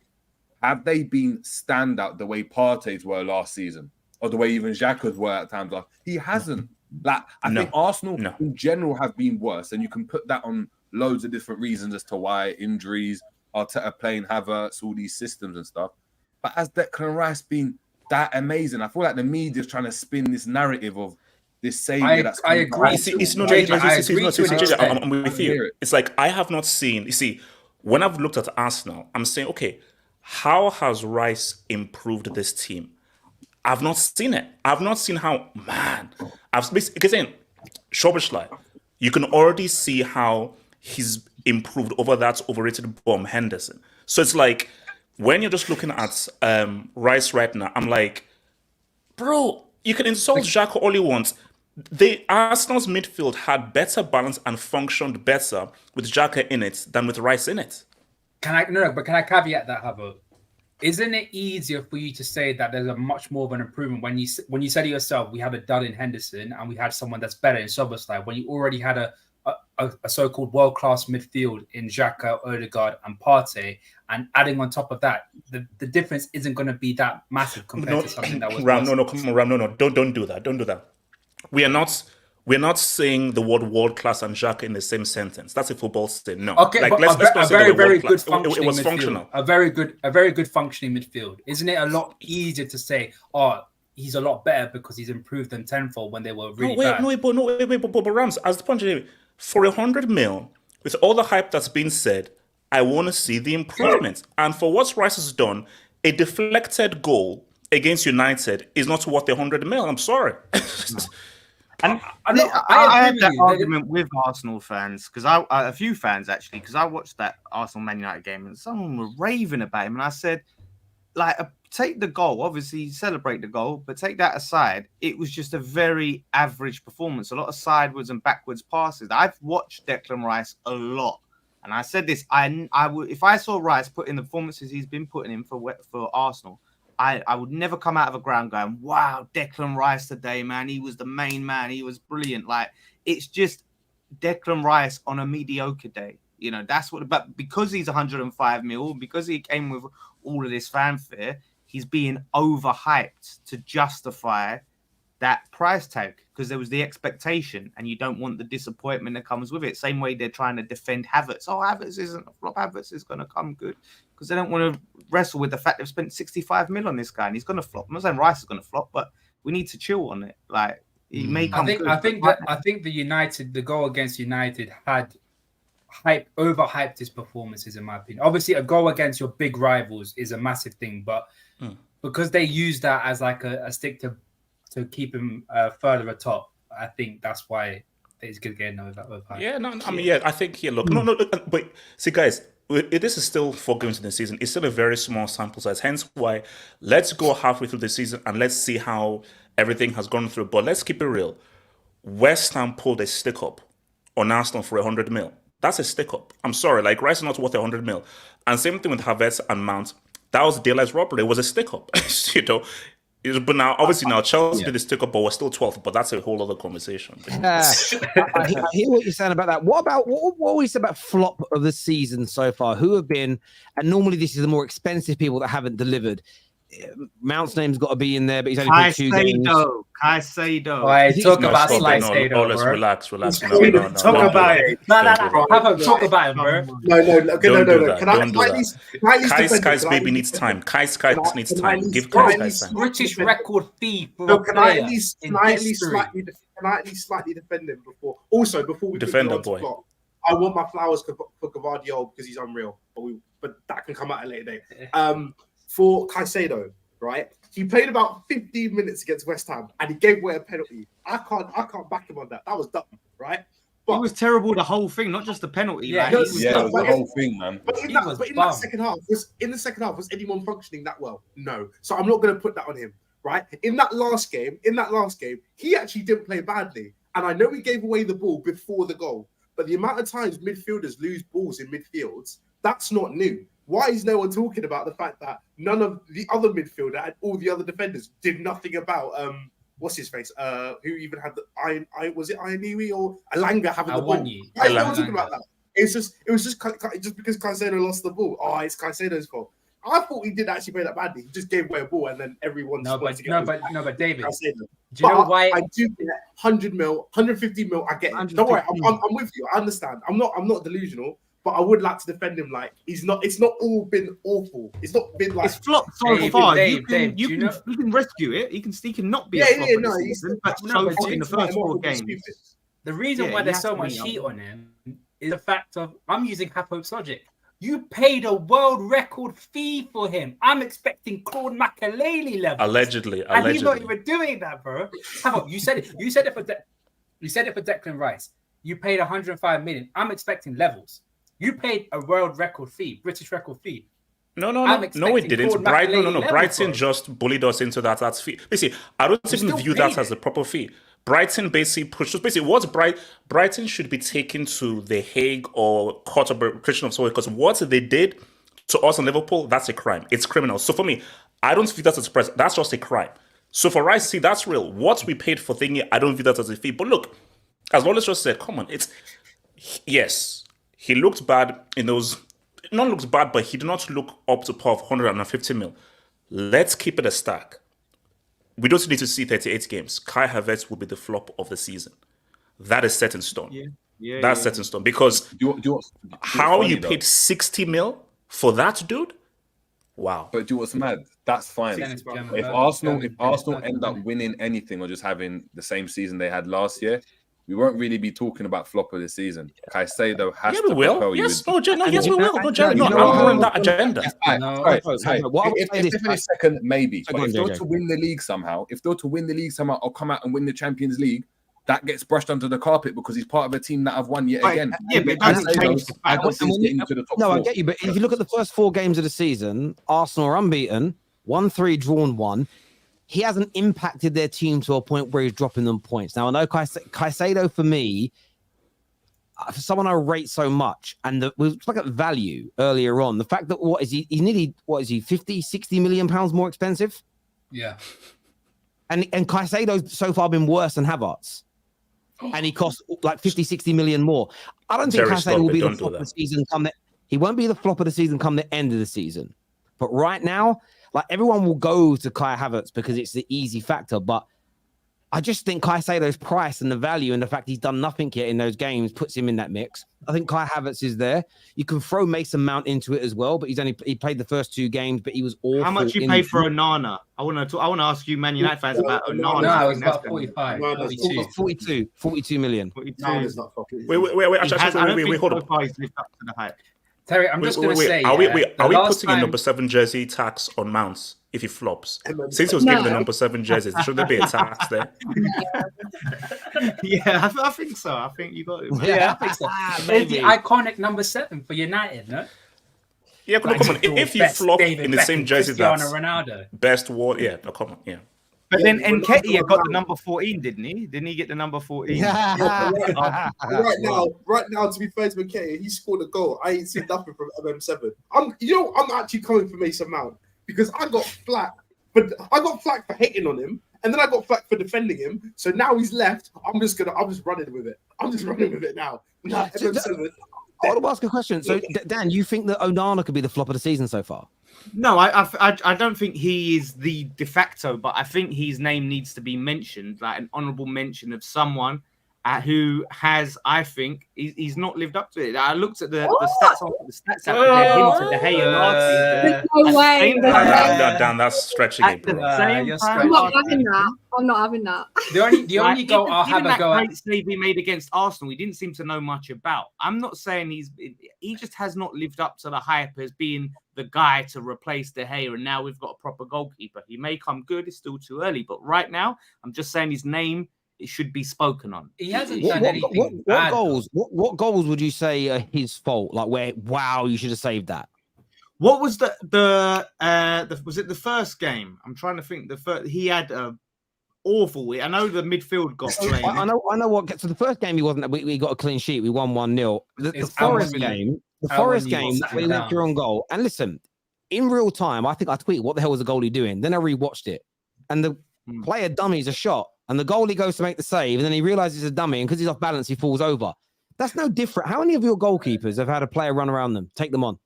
D: have they been standout the way Partey's were last season, or the way even Xhaka's were at times? He hasn't. Like I think Arsenal in general have been worse, and you can put that on loads of different reasons as to why injuries, Arteta playing Havertz, all these systems and stuff. But has Declan Rice been that amazing? I feel like the media's trying to spin this narrative of this savior.
B: I agree.
E: I'm with you. It's like I have not seen. You see, when I've looked at Arsenal, I'm saying, okay, how has Rice improved this team? I've not seen it. I've not seen how. Man, I've basically saying Szoboszlai. You can already see how he's improved over that overrated bomb Henderson. So it's like when you're just looking at Rice right now, I'm like, bro, you can insult Xhaka all you want. The Arsenal's midfield had better balance and functioned better with Xhaka in it than with Rice in it.
B: Can I caveat that, Havo? Isn't it easier for you to say that there's a much more of an improvement when you said to yourself, we have a dud in Henderson and we had someone that's better in Szoboszlai, when you already had a so-called world-class midfield in Xhaka, Odegaard and Partey, and adding on top of that, the difference isn't going to be that massive compared to something that was...
E: Ram, don't do that. Don't do that. We're not saying the word world-class and Xhaka in the same sentence. That's a football thing. No.
B: Okay,
E: like,
B: let's not say very good functioning
E: it was
B: midfield.
E: Functional.
B: A very good functioning midfield. Isn't it a lot easier to say, he's a lot better because he's improved them tenfold when they were really bad?
E: But Rams, as the point for 100 mil, with all the hype that's been said, I want to see the improvements. And for what Rice has done, a deflected goal against United is not worth 100 mil. I'm sorry.
G: And I had that argument with Arsenal fans because a few fans actually, because I watched that Arsenal Man United game and someone was raving about him, and I said, like, take the goal, obviously celebrate the goal, but take that aside, it was just a very average performance. A lot of sideways and backwards passes. I've watched Declan Rice a lot, and I said this: I would, if I saw Rice put in the performances he's been putting in for Arsenal, I would never come out of a ground going, wow, Declan Rice today, man. He was the main man. He was brilliant. Like, it's just Declan Rice on a mediocre day. You know, that's what, but because he's 105 mil, because he came with all of this fanfare, he's being overhyped to justify that price tag because there was the expectation and you don't want the disappointment that comes with it. Same way they're trying to defend Havertz. Oh, Havertz isn't a flop. Havertz is going to come good because they don't want to wrestle with the fact they've spent 65 mil on this guy and he's going to flop. I'm not saying Rice is going to flop, but we need to chill on it. Like, he may come good.
B: I think the goal against United had overhyped his performances, in my opinion. Obviously, a goal against your big rivals is a massive thing, but because they use that as like a stick to keep him further atop, I think that's why he's going to get overhyped.
E: Yeah, no, I mean, yeah, I think here, look, no, but see, guys, this is still 4 games in the season. It's still a very small sample size. Hence why let's go halfway through the season and let's see how everything has gone through. But let's keep it real. West Ham pulled a stick up on Arsenal for 100 mil. That's a stick up. I'm sorry, like Rice is not worth 100 mil. And same thing with Havertz and Mount. That was daylight robbery. It was a stick up, you know. But now, obviously, Chelsea did a stick up, but we're still 12th. But that's a whole other conversation.
A: I hear what you're saying about that. What we said about flop of the season so far? Who have been? And normally, this is the more expensive people that haven't delivered. Mount's name's got to be in there, but he's only played 2 games.
B: Caicedo. Talk about Caicedo.
E: Let's relax. No.
B: Talk about it. Talk about it, bro.
I: No. Can I
E: Kai's baby needs time. Kai's needs time. Give Kai's time.
B: British record fee for a player.
I: Can I at least slightly defend him before? Also, before we
E: defend the boy,
I: I want my flowers for Gvardiol because he's unreal. But that can come at a later date. For Caicedo, right? He played about 15 minutes against West Ham and he gave away a penalty. I can't back him on that. That was dumb, right?
G: But it was terrible, the whole thing, not just the penalty.
D: Yeah, it was the whole thing, man.
I: But in the second half, was anyone functioning that well? No. So I'm not going to put that on him, right? In that last game, he actually didn't play badly. And I know he gave away the ball before the goal, but the amount of times midfielders lose balls in midfields That's not new. Why is no one talking about the fact that none of the other midfielder and all the other defenders did nothing about what's his face? Who even had the was it Ianiwi or Alanga having the ball? Why is no one talking about that? It was just because Caicedo lost the ball. Oh, it's Caicedo's fault. I thought he did actually play that badly. He just gave away a ball and then everyone.
B: But David,
I: Caicedo.
B: Do you know why?
I: I do get 100 mil, 150 mil. I get it. Don't worry, I'm with you. I understand. I'm not delusional. But I would like to defend him. Like he's not. It's not all been awful. It's not been like
G: it's flopped so far. You can rescue it. He can not be.
I: No,
G: but so far in the first 4 games.
B: The reason why there's so much heat on him is the fact of I'm using Hapop's logic. You paid a world record fee for him. I'm expecting Claude Makelele level.
E: Allegedly,
B: and he's not even doing that, bro. Hapop, you said it. You said it for Declan Rice. You paid 105 million. I'm expecting levels. You paid a world record fee, British record fee.
E: No, it didn't. Brighton just bullied us into that fee. Basically, I don't even view that as a proper fee. Brighton basically pushed us. Basically, Brighton should be taken to The Hague or court of arbitration of sorts, because what they did to us in Liverpool, that's a crime. It's criminal. So for me, I don't view that as a price. That's just a crime. So for Rice, see, that's real. What we paid for thingy, I don't view that as a fee. But look, as Wallace just said, come on, yes. He looked bad in those. Not looked bad, but he did not look up to par of 150 mil. Let's keep it a stack. We don't need to see 38 games. Kai Havertz will be the flop of the season. That is set in stone. That's set in stone. Because how you paid 60 mil for that dude? Wow.
D: But do you know what's mad? That's fine. If Arsenal end up winning anything or just having the same season they had last year, we won't really be talking about flop of the season. Caicedo has to propel you.
E: Yes, we will. I'm on that agenda.
D: If they finish second, maybe. But if they're to win the league somehow, or come out and win the Champions League, that gets brushed under the carpet because he's part of a team that have won yet again.
G: Yeah, but it doesn't change the fact.
A: I get you. But if you look at the first 4 games of the season, Arsenal are unbeaten, 1-3, drawn 1. He hasn't impacted their team to a point where he's dropping them points. Now, I know Caicedo, for me, for someone I rate so much, and we spoke at value earlier on, the fact that he's nearly 50, 60 million pounds more expensive?
B: Yeah.
A: And Caicedo's so far been worse than Havertz. And he costs like 50, 60 million more. I don't think Caicedo will be the flop of the season he won't be the flop of the season come the end of the season. But right now, like everyone will go to Kai Havertz because it's the easy factor, but I just think Caicedo's price and the value and the fact he's done nothing yet in those games puts him in that mix. I think Kai Havertz is there. You can throw Mason Mount into it as well, but he played the first 2 games, but he was awful.
G: How much you pay for Onana? I want to ask you, Man United fans, about Onana.
B: No, it was about 45.
A: 42 million.
G: 42.
E: Wait, hold on.
B: Terry, I'm just going to say,
E: are we putting a number 7 jersey tax on Mounts if he flops? Since he was given the number 7 jerseys, should there be a tax there?
G: Yeah, I think so. I think you got it.
B: Yeah, I think so. It's the iconic number 7 for United, no?
E: Yeah, come on. If you flop in the same jersey, that's
B: Ronaldo.
E: Best war. Yeah, come on. Yeah.
G: But then Nketiah got the number 14, didn't he? Didn't he get the number 14?
I: Yeah. Right now, to be fair to Nketiah, he scored a goal. I ain't seen nothing from MM7. I'm actually coming for Mason Mount because I got flack for hating on him, and then I got flack for defending him. So now he's left. I'm just running with it. I'm just running with it now. MM7.
A: I want to ask a question. So, Dan, you think that Onana could be the flop of the season so far?
G: No, I don't think he is the de facto, but I think his name needs to be mentioned, like an honourable mention of someone who has, I think, he's not lived up to it. I looked at the stats out there, him to De Gea.
H: No way.
E: Dan, that's stretching it, bro.
H: I'm not having that.
B: The only goal I'll have a go at.
G: Save he made against Arsenal, he didn't seem to know much about. I'm not saying he just has not lived up to the hype as being the guy to replace De Gea, and now we've got a proper goalkeeper. He may come good, it's still too early, but right now, I'm just saying his name, it should be spoken on.
B: He hasn't done anything bad.
A: What goals would you say are his fault? Like where, wow, you should have saved that.
G: What was was it the first game? I'm trying to think. He had a awful. I know the midfield got blamed.
A: I know what. So the first game he wasn't. We got a clean sheet. We won 1-0. The Forest game. the Forest game where he went through on goal. And listen, in real time, I think I tweeted, what the hell was the goalie doing? Then I rewatched it. And the player dummies a shot. And the goalie goes to make the save. And then he realizes it's a dummy. And because he's off balance, he falls over. That's no different. How many of your goalkeepers have had a player run around them, take them on,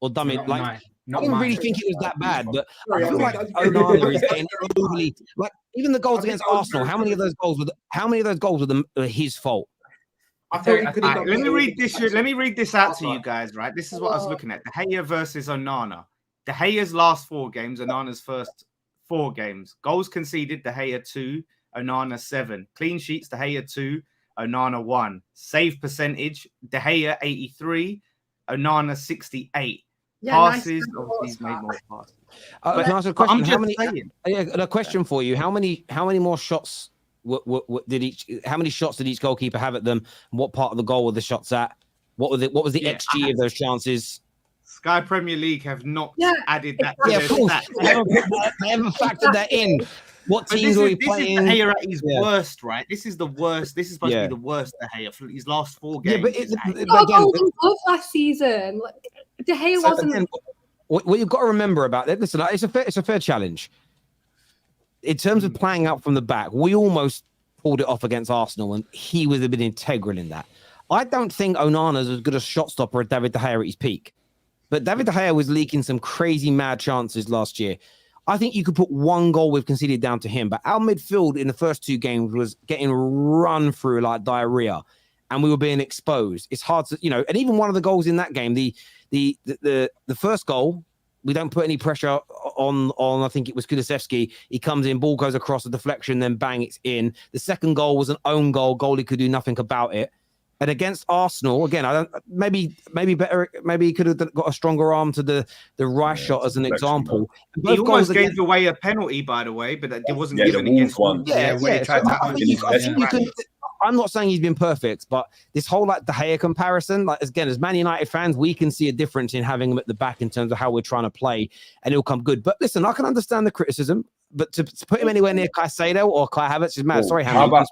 A: or dummy? I didn't really think it was that bad, but I feel like Onana is getting overly, like, even the goals against Arsenal. How many of those goals were his fault?
G: Let me read this. Let me read this out to you guys. Right, this is what I was looking at: De Gea versus Onana. De Gea's last 4 games, Onana's first 4 games. Goals conceded: De Gea 2, Onana 7. Clean sheets: De Gea 2, Onana 1. Save percentage: De Gea 83, Onana 68. Passes, obviously he's made more passes.
A: Can I ask a question? A question for you: How many more shots? How many shots did each goalkeeper have at them? And what part of the goal were the shots at? What was the XG of those chances?
G: Sky Premier League have not added that.
A: Yeah, of course. They haven't factored that in. What teams are we playing?
G: This is De Gea at his worst, right? This is the worst. This is supposed to be the worst De Gea for his last 4 games.
H: He got a golden glove last season. De Gea wasn't.
A: Again, what you've got to remember about it, listen, it's a fair challenge. In terms of playing out from the back, we almost pulled it off against Arsenal, and he was a bit integral in that. I don't think Onana's as good a shot stopper as David De Gea at his peak. But David De Gea was leaking some crazy mad chances last year. I think you could put 1 goal we've conceded down to him, but our midfield in the first 2 games was getting run through like diarrhea, and we were being exposed. It's hard to, and even one of the goals in that game, the first goal, we don't put any pressure on. I think it was Kulusevski. He comes in, ball goes across the deflection, then bang, it's in. The second goal was an own goal. Goalie could do nothing about it. And against Arsenal, again, maybe better. Maybe he could have got a stronger arm to the Rice shot as an example.
G: He almost gave away a penalty, by the way, but it wasn't given against one.
A: I'm not saying he's been perfect, but this whole De Gea comparison, again, as Man United fans, we can see a difference in having him at the back in terms of how we're trying to play, and he'll come good. But listen, I can understand the criticism, but to put him anywhere near Caicedo or Kai Havertz is mad. Sorry, Hammer.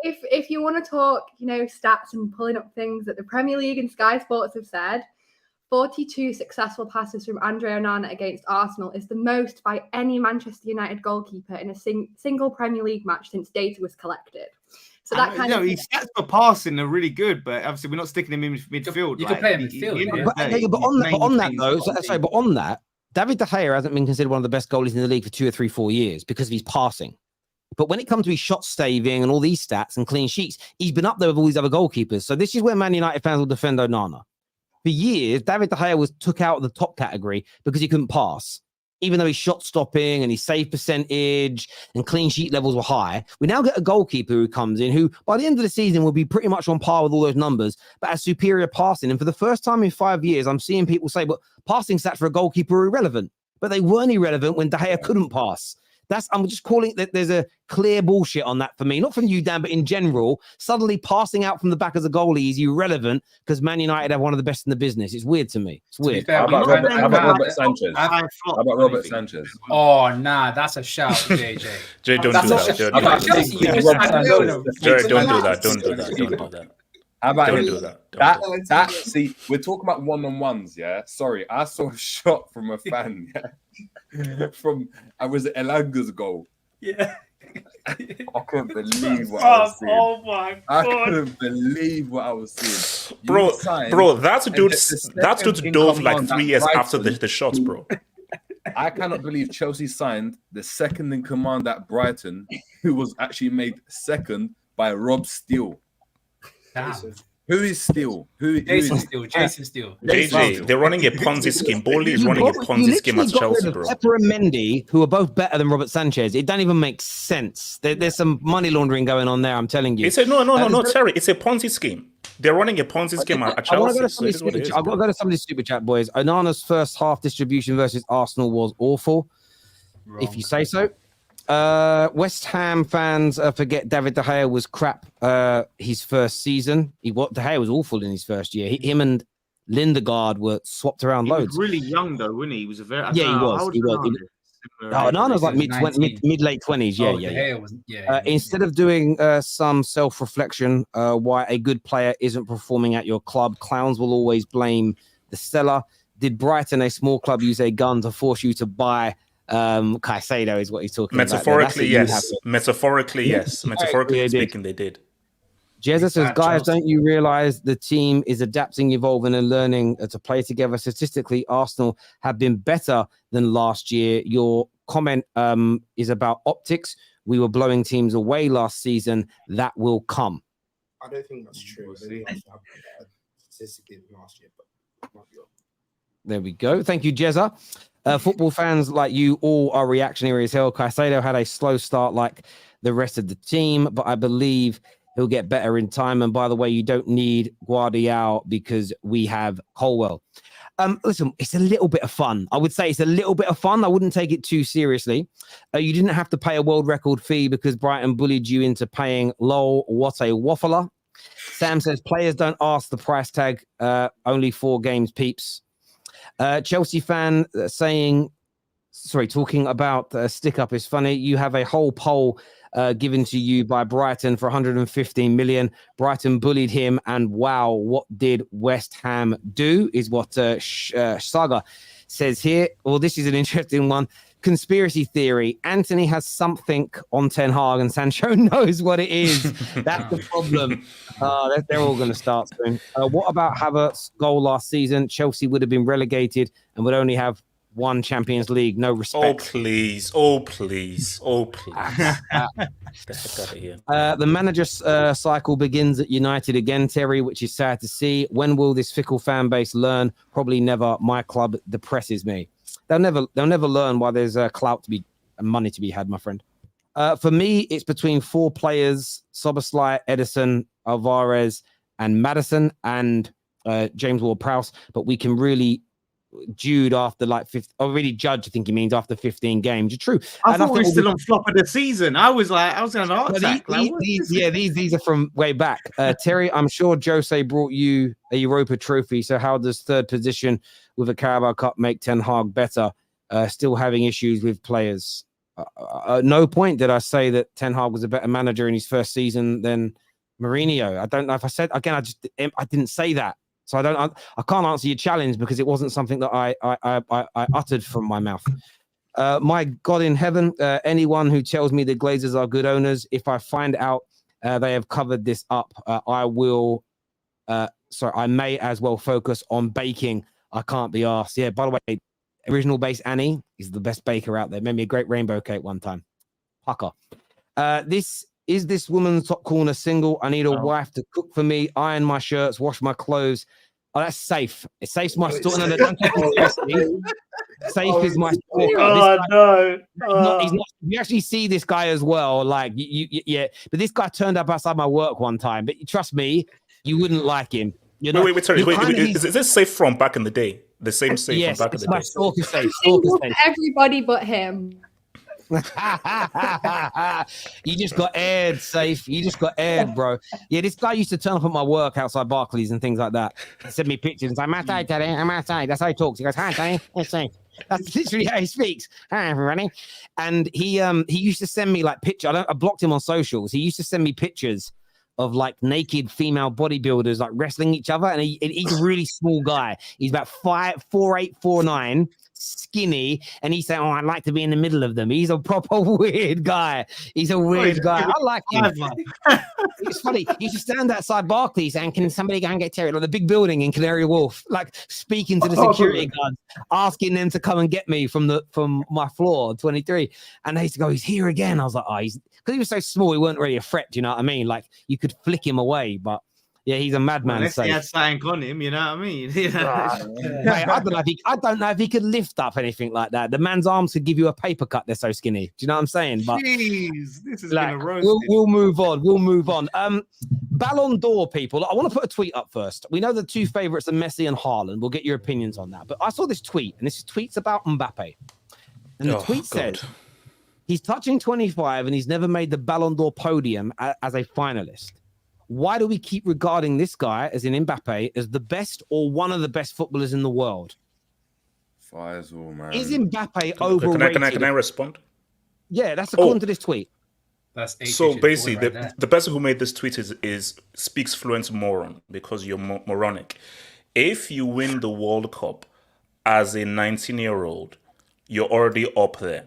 H: If you want to talk, stats and pulling up things that the Premier League and Sky Sports have said, 42 successful passes from Andre Onana against Arsenal is the most by any Manchester United goalkeeper in a single Premier League match since data was collected. So that
G: his stats for passing are really good, but obviously we're not sticking him in midfield.
B: You can play in midfield.
A: But on that, David De Gea hasn't been considered one of the best goalies in the league for 2 or 3, 4 years because of his passing. But when it comes to his shot saving and all these stats and clean sheets, he's been up there with all these other goalkeepers. So this is where Man United fans will defend Onana. For years, David De Gea was took out of the top category because he couldn't pass. Even though his shot stopping and his save percentage and clean sheet levels were high, we now get a goalkeeper who comes in who, by the end of the season, will be pretty much on par with all those numbers, but has superior passing. And for the first time in 5 years, I'm seeing people say, but passing stats for a goalkeeper are irrelevant. But they weren't irrelevant when De Gea couldn't pass. I'm just calling that there's a clear bullshit on that for me. Not from you, Dan, but in general, suddenly passing out from the back as a goalie is irrelevant because Man United have one of the best in the business. It's weird to me. It's weird.
D: How about Robert Sanchez?
B: Oh, nah, that's a shout, JJ.
E: Jay, don't do that. Don't do that.
D: How about that? See, we're talking about one-on-ones, yeah? Sorry, I saw a shot from a fan, yeah? I was Elanga's goal.
B: Yeah.
D: I couldn't believe what I was seeing.
B: Oh my God.
D: I couldn't believe what I was seeing.
E: Bro, that dude dove like 3 years after the shots, bro.
D: I cannot believe Chelsea signed the second in command at Brighton, who was actually made second by Rob Steele. Who is Steele?
B: Jason Steele.
E: JJ, they're running a Ponzi scheme. Bowley is running a Ponzi scheme at Chelsea, bro.
A: Pepper and Mendy, who are both better than Robert Sanchez. It don't even make sense. There's some money laundering going on there, I'm telling you.
E: No, Terry. It's a Ponzi scheme. They're running a Ponzi scheme at Chelsea.
A: I've got to go to somebody's super chat, boys. Onana's first half distribution versus Arsenal was awful, if you say so. West Ham fans forget David De Gea was crap his first season. De Gea was awful in his first year. Him and Lindegaard were swapped around loads.
G: He was really young though, wasn't he? He was a very
A: he was. Onana's like mid late 20s. Instead of doing some self-reflection, why a good player isn't performing at your club, clowns will always blame the seller. Did Brighton, a small club, use a gun to force you to buy Caicedo? Is what he's talking
E: Metaphorically,
A: about.
E: Yes. Metaphorically, yes. Metaphorically speaking, they did.
A: Jesus says, guys, don't you realize the team is adapting, evolving, and learning to play together? Statistically, Arsenal have been better than last year. Your comment is about optics. We were blowing teams away last season. That will come.
I: I don't think that's true. I think Arsenal have been better statistically than last year, but might be wrong.
A: There we go. Thank you, Jezza. Football fans like you all are reactionary as hell. Caicedo had a slow start like the rest of the team, but I believe he'll get better in time. And by the way, you don't need Guardiola because we have Colwell. Listen, it's a little bit of fun. I would say it's a little bit of fun. I wouldn't take it too seriously. You didn't have to pay a world record fee because Brighton bullied you into paying. Lol, what a waffler. Sam says, players don't ask the price tag. Only 4 games, peeps. Chelsea fan talking about stick up is funny. You have a whole poll given to you by Brighton for 115 million. Brighton bullied him, and wow, what did West Ham do? Is what Saga says here. Well, this is an interesting one. Conspiracy theory. Antony has something on Ten Hag, and Sancho knows what it is. That's the problem. They're all going to start soon. What about Havertz's goal last season? Chelsea would have been relegated and would only have 1 Champions League. No respect.
E: Oh, please. Oh, please. Oh, please. Get the out of here.
A: The manager cycle begins at United again, Terry, which is sad to see. When will this fickle fan base learn? Probably never. My club depresses me. They'll never learn why there's clout to be and money to be had, my friend. For me, it's between 4 players: Szoboszlai, Edison, Alvarez, and Maddison, and James Ward-Prowse. But we can really Jude after like 50, or really judge, I think he means after 15 games. It's true.
G: I thought we were still on flop of the season. I was going to ask
A: these are from way back. Terry, I'm sure Jose brought you a Europa trophy. So how does 3rd position with a Carabao Cup make Ten Hag better? Still having issues with players. No point did I say that Ten Hag was a better manager in his first season than Mourinho. I don't know if I said again. I didn't say that. So I can't answer your challenge because it wasn't something that I uttered from my mouth. My God in heaven, anyone who tells me the Glazers are good owners, if I find out they have covered this up, I may as well focus on baking. I can't be asked. Yeah, by the way, original base Annie is the best baker out there. Made me a great rainbow cake one time. Pucker. Is this woman's top corner single? I need a wife to cook for me, iron my shirts, wash my clothes. Oh, that's safe. It's Safe's my store. No, don't take it seriously. Safe is my store.
G: Oh, no.
A: He's not. You actually see this guy as well. Like, yeah. But this guy turned up outside my work one time. But trust me, you wouldn't like him. You know?
E: Wait, sorry. Is this Safe from back in the day? The same Safe
A: yes,
E: from back in the day?
A: Yes, it's my Safe.
H: Everybody but him.
A: You just got aired, Safe. You just got aired, bro. Yeah, this guy used to turn up at my work outside Barclays and things like that. He sent me pictures and say, I'm outside, Daddy. I'm outside. That's how he talks. He goes, hi, Daddy. It's Safe. That's literally how he speaks. Hi, everybody. And he used to send me like pictures. I blocked him on socials. He used to send me pictures of like naked female bodybuilders like wrestling each other. And he's a really small guy. He's about 5'8", 4'9", skinny, and he said, "Oh, I'd like to be in the middle of them." He's a proper weird guy. He's a weird guy. I like him. It's funny. He used to stand outside Barclays and can somebody go and get Terry, like the big building in Canary Wharf, like speaking to the security guards, asking them to come and get me from my floor 23. And they used to go, "He's here again." I was like, "Oh, because he was so small, he weren't really a threat." Do you know what I mean? Like you could flick him away, but. Yeah, he's a madman.
G: Unless he had something on him, you know what I mean? Mate,
A: I don't know if he could lift up anything like that. The man's arms could give you a paper cut. They're so skinny. Do you know what I'm saying? But
G: jeez, this is
A: like,
G: gonna roast.
A: We'll move on. We'll move on. Ballon d'Or people. I want to put a tweet up first. We know the 2 favorites are Messi and Haaland. We'll get your opinions on that. But I saw this tweet, and this tweet's about Mbappe. And the tweet says he's touching 25, and he's never made the Ballon d'Or podium as a finalist. Why do we keep regarding this guy, as in Mbappe, as the best or one of the best footballers in the world?
D: Faisal, man.
A: Is Mbappe overrated?
E: Can I respond?
A: Yeah, that's according to this tweet.
B: That's
E: so basically, the person who made this tweet is speaks fluent moron because you're moronic. if you win the World Cup as a 19-year-old, you're already up there.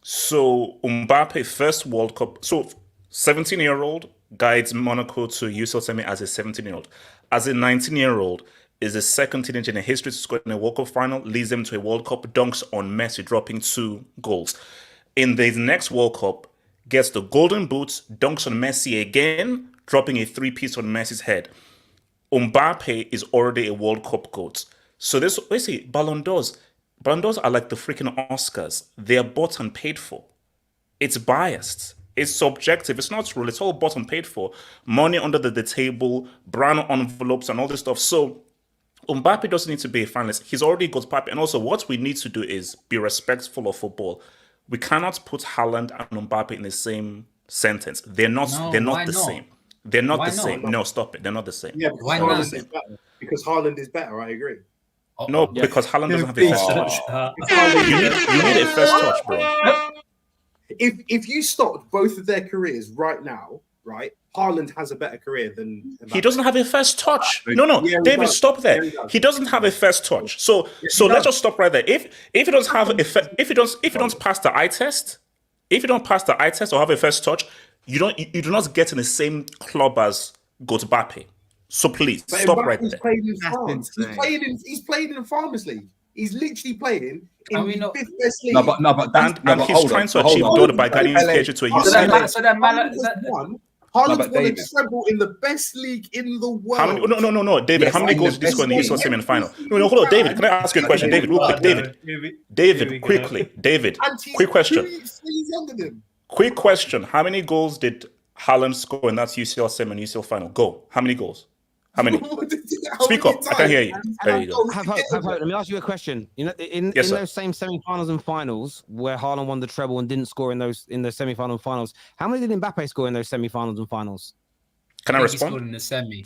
E: So Mbappe, first World Cup. So 17-year-old guides Monaco to UCL semi as a 17-year-old. As a 19-year-old, is the second teenager in history to score in a World Cup final, leads them to a World Cup, dunks on Messi, dropping 2 goals. In the next World Cup, gets the golden boots, dunks on Messi again, dropping a 3-piece on Messi's head. Mbappe is already a World Cup GOAT. So this, basically, Ballon d'Ors are like the freaking Oscars. They are bought and paid for. It's biased. It's subjective. It's not real. It's all bought and paid for. Money under the table, brown envelopes, and all this stuff. So Mbappe doesn't need to be a finalist. He's already got Mbappe. And also, what we need to do is be respectful of football. We cannot put Haaland and Mbappe in the same sentence. They're not. They're not the same. They're not the same. No, stop it. They're not the same.
I: Yeah, why not? Because Haaland is better. I agree.
E: No, because Haaland doesn't have a first touch. You need a first touch, bro.
I: If you stopped both of their careers right now, right, Haaland has a better career than Mbappe.
E: He doesn't have a first touch. No, yeah, David, stop there. He doesn't have a first touch. So let's just stop right there. If you don't have if you don't pass the eye test, if you don't pass the eye test or have a first touch, you do not get in the same club as Mbappe. So please stop right there.
I: He's playing in Farmers League. He's literally playing in the 5th best league.
E: And he's trying to achieve goal by guiding his PhD to a UCL.
I: Haaland won a treble in the best league in the world.
E: No, David. Yes, how many goals did he score in the UCL semi final? No, hold on, David. Can I ask you a question, David? Real quick, David, quickly, David. Quick question. Quick question. How many goals did Haaland score in that UCL semi and UCL final? Go. How many goals? How many? Speak up. I can hear you. There you go.
A: Have hope. Let me ask you a question. You know, in those same semi-finals and finals where Haaland won the treble and didn't score in the semi-final and finals, how many did Mbappe score in those semi-finals and finals?
E: Can I respond?
B: He scored in the semi.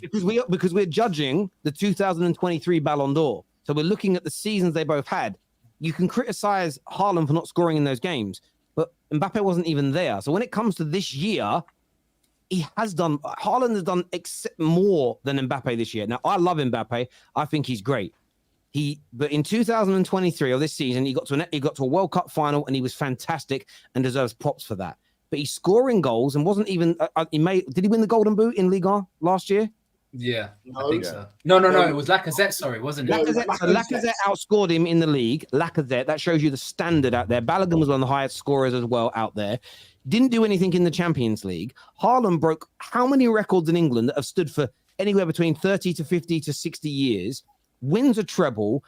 A: Because we're judging the 2023 Ballon d'Or, so we're looking at the seasons they both had. You can criticize Haaland for not scoring in those games, but Mbappe wasn't even there. So when it comes to this year, Haaland has done more than Mbappe this year. Now, I love Mbappe. I think he's great. But in 2023 or this season, he got to a World Cup final and he was fantastic and deserves props for that. But he's scoring goals and wasn't even. Did he win the Golden Boot in Ligue 1 last year?
B: Yeah, I think so. No. It was Lacazette. Sorry, wasn't it?
A: Lacazette outscored him in the league. Lacazette. That shows you the standard out there. Balogun was one of the highest scorers as well out there. Didn't do anything in the Champions League. Haaland broke how many records in England that have stood for anywhere between 30 to 50 to 60 years, wins a treble.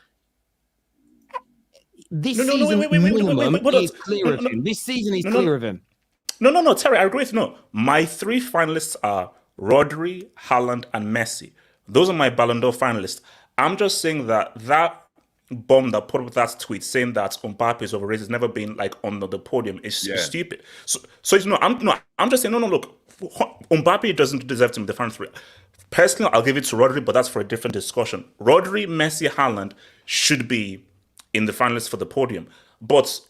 A: This season, he's clear of him. This season, he's clear of him.
E: No, Terry, I agree with you. No. My 3 finalists are Rodri, Haaland, and Messi. Those are my Ballon d'Or finalists. I'm just saying that bomb that put up that tweet saying that Mbappe is overrated has never been like on the podium is stupid. So I'm just saying look, Mbappe doesn't deserve to be the final 3. Personally, I'll give it to Rodri, but that's for a different discussion. Rodri, Messi, Haaland should be in the finalists for the podium, but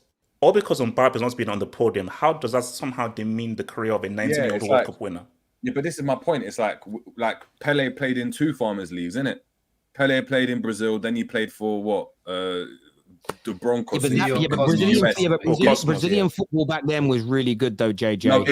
E: all because Mbappe has not been on the podium, how does that somehow demean the career of a 19-year-old World Cup winner?
D: Yeah, but this is my point. It's like Pele played in 2 Farmers Leagues, isn't it? Pele played in Brazil, then he played for what? The Broncos.
A: Brazilian football back then was really good, though, JJ.
D: No,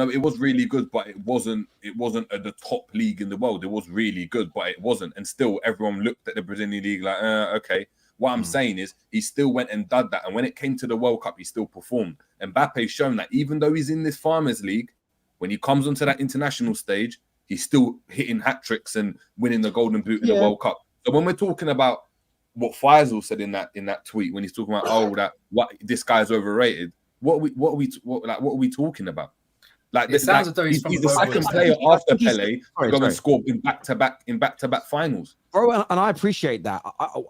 D: it was really good, but it wasn't at the top league in the world. It was really good, but it wasn't. And still, everyone looked at the Brazilian league like, okay. What I'm saying is, he still went and did that, and when it came to the World Cup, he still performed. And Mbappe's shown that even though he's in this Farmers League, when he comes onto that international stage, he's still hitting hat tricks and winning the Golden Boot in the World Cup. So when we're talking about what Faisal said in that tweet, when he's talking about this guy's overrated, what are we talking about? Like
B: it sounds as though
D: he's the second player after Pele to go and score in back-to-back finals.
A: Bro, and I appreciate that.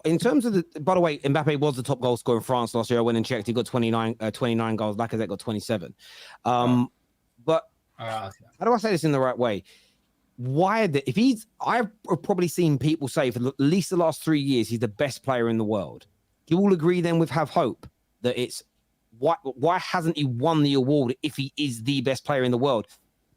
A: In terms of by the way, Mbappe was the top goal scorer in France last year. I went and checked. He got 29 goals. Lacazette got 27. But how do I say this in the right way? I've probably seen people say for at least the last 3 years, he's the best player in the world. Do you all agree then with Have Hope that it's why hasn't he won the award if he is the best player in the world?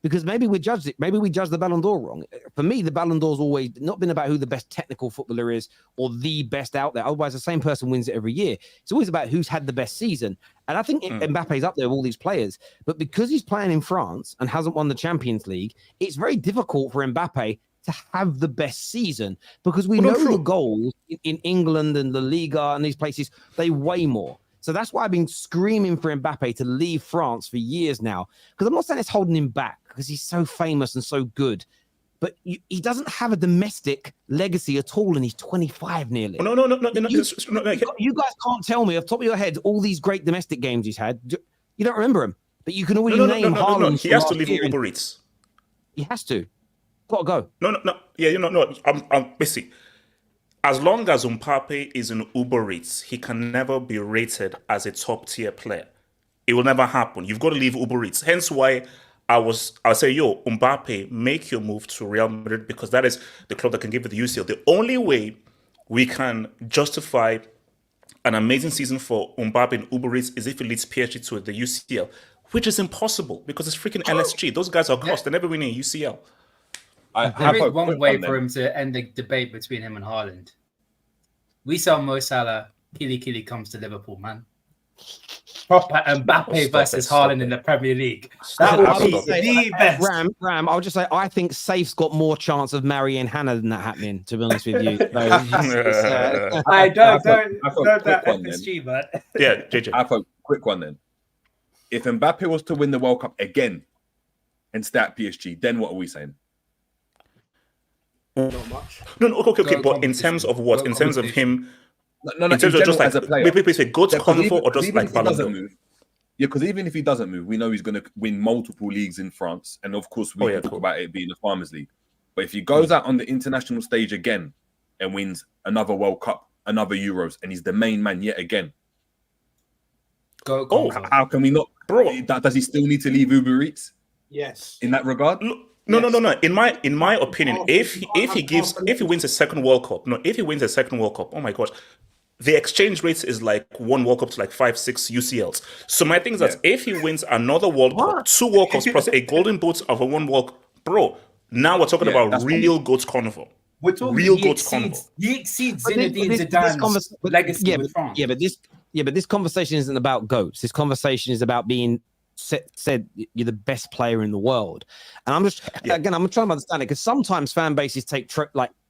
A: because maybe we judged it. Maybe we judged the Ballon d'Or wrong. For me, the Ballon d'Or's always not been about who the best technical footballer is or the best out there. Otherwise, the same person wins it every year. It's always about who's had the best season. And I think Mbappe's up there with all these players. But because he's playing in France and hasn't won the Champions League, it's very difficult for Mbappe to have the best season, because we know the goals in England and the Liga and these places, they weigh more. So that's why I've been screaming for Mbappe to leave France for years now, because I'm not saying it's holding him back because he's so famous and so good, but he doesn't have a domestic legacy at all, and he's 25 nearly.
E: No.
A: You guys can't tell me off the top of your head all these great domestic games he's had. You don't remember him, but you can already name Haaland.
E: No. He has to leave Uber Eats.
A: He has to. Gotta go.
E: No. Yeah, I'm busy. As long as Mbappe is in Uber Eats, he can never be rated as a top-tier player. It will never happen. You've got to leave Uber Eats. Hence why I'll say, Mbappe, make your move to Real Madrid, because that is the club that can give you the UCL. The only way we can justify an amazing season for Mbappe in Uber Eats is if he leads PSG to the UCL, which is impossible because it's freaking LSG. Those guys are cursed. They're never winning a UCL.
B: There is one way for him to end the debate between him and Haaland. We sell Mo Salah, Killy comes to Liverpool, man. Proper Mbappe versus Haaland in the Premier League. That would be the best.
A: Ram, I'll just say, I think Safe's got more chance of marrying Hannah than that happening, to be honest with you.
B: I don't that FSG, but...
E: Yeah, JJ.
D: I have a quick one then. If Mbappe was to win the World Cup again and stay at PSG, then what are we saying?
I: Not much.
E: No, okay. But in terms of what? In terms of him?
D: No.
E: In terms of just like
D: as a player.
E: Wait, say goats convo or just like
D: Ballon d'Or? Yeah, because even if he doesn't move, we know he's going to win multiple leagues in France, and of course we can talk about it being the Farmers League. But if he goes out on the international stage again and wins another World Cup, another Euros, and he's the main man yet again, how can we not?
E: Bro,
D: does he still need to leave Uber Eats?
I: Yes.
D: In that regard.
E: No. In my opinion, if he wins a second World Cup, oh my gosh, the exchange rate is like one World Cup to like 5-6 UCLs. So my thing is that if he wins another World Cup, 2 World Cups plus a golden boot of a 1 World Cup, bro, now we're talking about real GOATs carnival.
B: We're talking real GOATs carnival. He exceeds Zinedine Zidane's legacy with France.
A: But this conversation isn't about GOATs. This conversation is about being said you're the best player in the world. And I'm just again, I'm trying to understand it, because sometimes fan bases take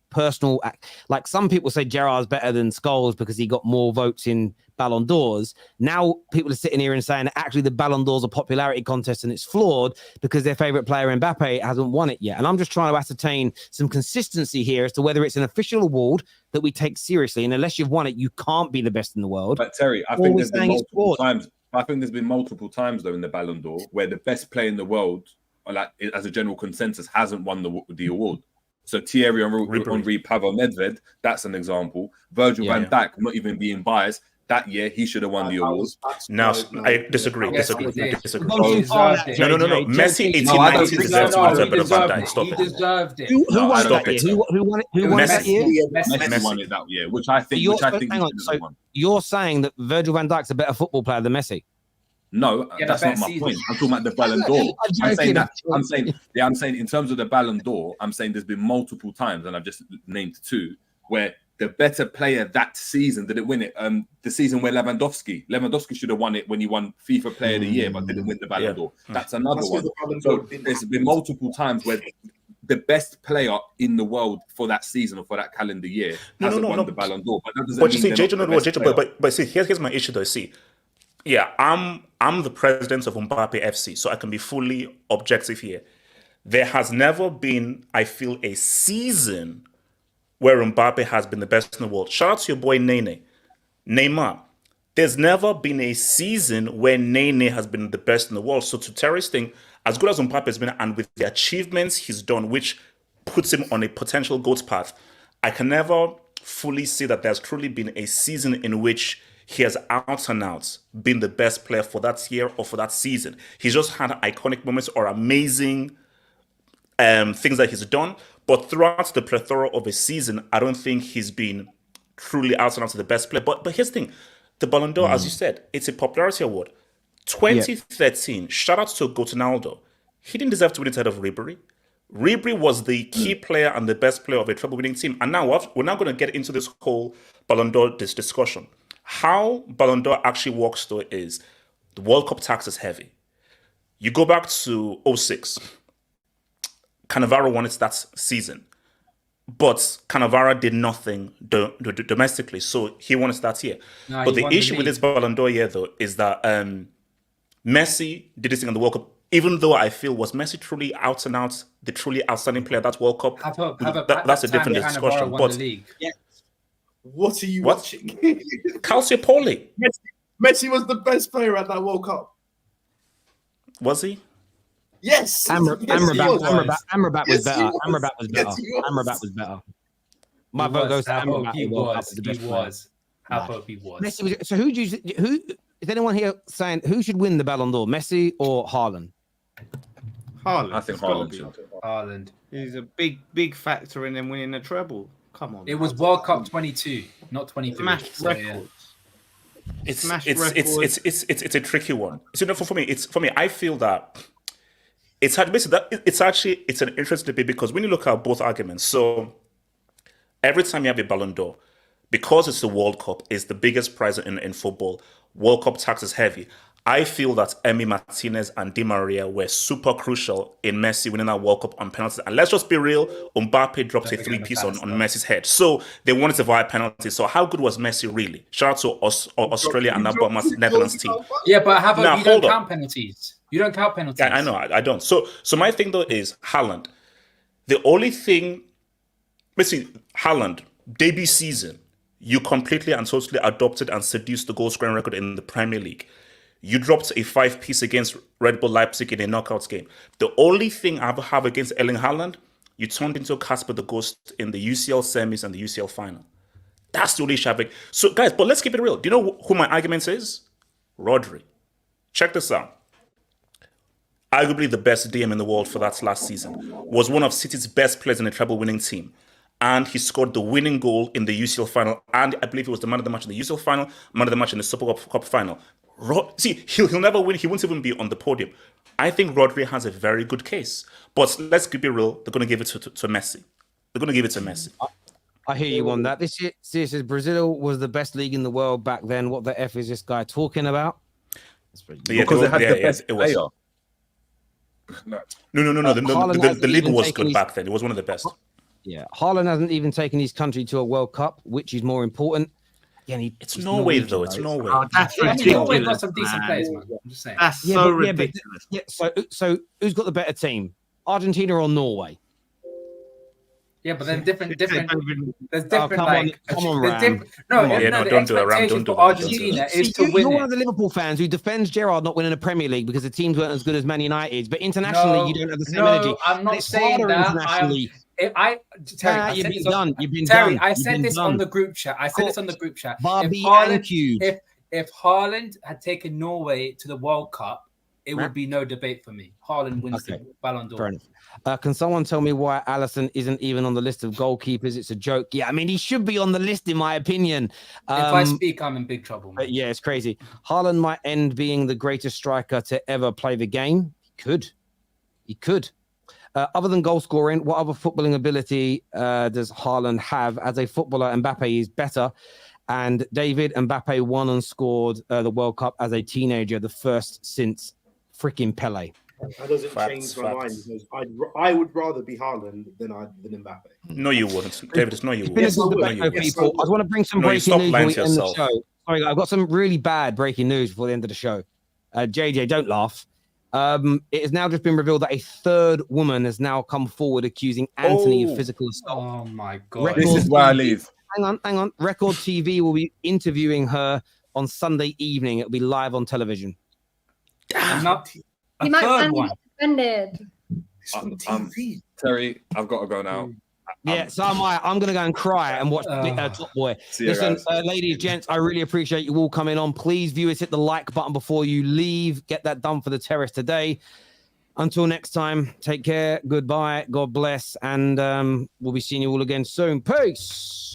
A: personal, like some people say Gerrard's better than Scholes because he got more votes in Ballon d'Ors. Now people are sitting here and saying actually the Ballon d'Or's a popularity contest and it's flawed because their favorite player Mbappe hasn't won it yet. And I'm just trying to ascertain some consistency here as to whether it's an official award that we take seriously, and unless you've won it you can't be the best in the world.
D: But Terry, I think there's been multiple times. I think there's been multiple times though in the Ballon d'Or where the best player in the world, like as a general consensus, hasn't won the award. So Thierry Henry, Pavel Nedved, that's an example. Virgil van Dijk, not even being biased, that year he should have won the award.
E: Now I disagree.
B: No.
E: Messi 18-19 deserves to win better Van Dijk. Stop it.
B: He deserved it.
A: Who won that year? Who won it that year?
D: Messi won it that year, which I think.
A: You're saying that Virgil van Dijk's a better football player than Messi?
D: No, that's not my point. I'm talking about the Ballon d'Or. I'm saying in terms of the Ballon d'Or, I'm saying there's been multiple times, and I've just named 2, where the better player that season didn't win it. The season where Lewandowski should have won it when he won FIFA Player of the Year, but didn't win the Ballon d'Or. That's another one. So there's been multiple times where the best player in the world for that season or for that calendar year hasn't won the Ballon d'Or. But that doesn't
E: but see, here's my issue though. See, I'm the president of Mbappe FC, so I can be fully objective here. There has never been, I feel, a season where Mbappe has been the best in the world. Shout out to your boy Neymar. There's never been a season where Nene has been the best in the world. So to Terry's thing, as good as Mbappe has been, and with the achievements he's done, which puts him on a potential GOAT path, I can never fully see that there's truly been a season in which he has out and out been the best player for that year or for that season. He's just had iconic moments or amazing things that he's done. But throughout the plethora of a season, I don't think he's been truly out and out to the best player. But here's the thing. The Ballon d'Or, as you said, it's a popularity award. 2013, shout out to Ronaldo. he didn't deserve to win it ahead of Ribery. Ribery was the key player and the best player of a treble-winning team. And now we're now going to get into this whole Ballon d'Or discussion. How Ballon d'Or actually works, though, is the World Cup tax is heavy. You go back to 2006. Cannavaro won it that season. But Cannavaro did nothing domestically, so he won it that year.
B: No,
E: but the issue with this Ballon d'Or year, though, is that Messi did this thing in the World Cup. Even though I feel was Messi truly out and out the truly outstanding player of that World Cup, that's a different discussion. But
I: yes. What are you watching?
E: Calciopoli.
I: Messi was the best player at that World Cup.
E: Was he?
I: Yes.
A: Amrabat was better. Amrabat was better. My vote goes to Amrabat.
B: He was. He was.
A: Messi was. So who is anyone here saying who should win the Ballon d'Or, Messi or Haaland?
G: Haaland.
D: I think Haaland should.
B: Haaland.
G: He's a big factor in them winning the treble. Come on.
B: It was World Cup 22, not 23.
G: Smashed records.
E: It's a tricky one. So for me, I feel that it's hard. It's an interesting debate because when you look at both arguments, so every time you have a Ballon d'Or, because it's the World Cup, it's the biggest prize in football. World Cup tax is heavy. I feel that Emi Martinez and Di Maria were super crucial in Messi winning that World Cup on penalties. And let's just be real, Mbappe dropped a 3-piece on Messi's head. So they wanted to via penalties. So how good was Messi really? Shout out to Australia and that Netherlands team.
B: Yeah, but you don't count penalties. You don't count penalties.
E: Yeah, I know, I don't. So my thing though is Haaland. The only thing, Haaland, debut season, you completely and totally adopted and seduced the goal scoring record in the Premier League. You dropped a 5-piece against Red Bull Leipzig in a knockout game. The only thing I ever have against Erling Haaland, you turned into Casper the Ghost in the UCL semis and the UCL final. That's the only issue I have. So guys, but let's keep it real. Do you know who my argument is? Rodri. Check this out. Arguably the best DM in the world for that last season. Was one of City's best players in a treble-winning team. And he scored the winning goal in the UCL final. And I believe he was the man of the match in the UCL final, man of the match in the Super Cup final. He'll never win. He won't even be on the podium. I think Rodri has a very good case. But let's keep it real. They're going to give it to Messi. They're going to give it to Messi.
A: I hear you on that. This is Brazil was the best league in the world back then. What the F is this guy talking about?
D: Because they had the best player.
E: No. The league was good back then. It was one of the best.
A: Yeah, Haaland hasn't even taken his country to a World Cup, which is more important. Yeah,
E: it's Norway though. It's Norway.
G: Oh, that's ridiculous.
B: Norway got some decent players, man. I'm just saying.
G: That's so ridiculous.
A: So who's got the better team, Argentina or Norway?
B: Yeah, but then different. There's different.
A: Come on, Ram.
E: Don't do it, Ram. Don't do it.
B: Argentina is to win.
A: You're one of the Liverpool fans who defends Gerrard not winning a Premier League because the teams weren't as good as Man United's. But internationally, you don't have the same energy.
B: I'm not saying that.
A: You've been done.
B: Terry, I said this on the group chat. If Haaland had taken Norway to the World Cup, it would be no debate for me. Haaland wins the Ballon d'Or.
A: Can someone tell me why Alisson isn't even on the list of goalkeepers? It's a joke. Yeah, I mean, he should be on the list, in my opinion.
B: If I speak, I'm in big trouble.
A: Yeah, it's crazy. Haaland might end being the greatest striker to ever play the game. He could. Other than goal scoring, what other footballing ability does Haaland have? As a footballer, Mbappe is better. And David, Mbappe won and scored the World Cup as a teenager, the first since freaking Pele.
I: That doesn't change my mind because I would rather be Haaland than Mbappe.
E: No, you wouldn't, David. No, you wouldn't.
A: Yes, I just want to bring some breaking news before we end the show. Sorry, I've got some really bad breaking news before the end of the show. JJ, don't laugh. It has now just been revealed that a third woman has now come forward accusing Antony of physical assault.
B: Oh my God!
D: This is where I leave.
A: Hang on. Record TV will be interviewing her on Sunday evening. It'll be live on television.
H: He might be suspended.
D: Terry, I've got to go now.
A: Yeah, so am I. I'm going to go and cry and watch Top Boy. Listen, ladies, gents, I really appreciate you all coming on. Please, viewers, hit the like button before you leave. Get that done for the terrace today. Until next time, take care. Goodbye. God bless. And we'll be seeing you all again soon. Peace.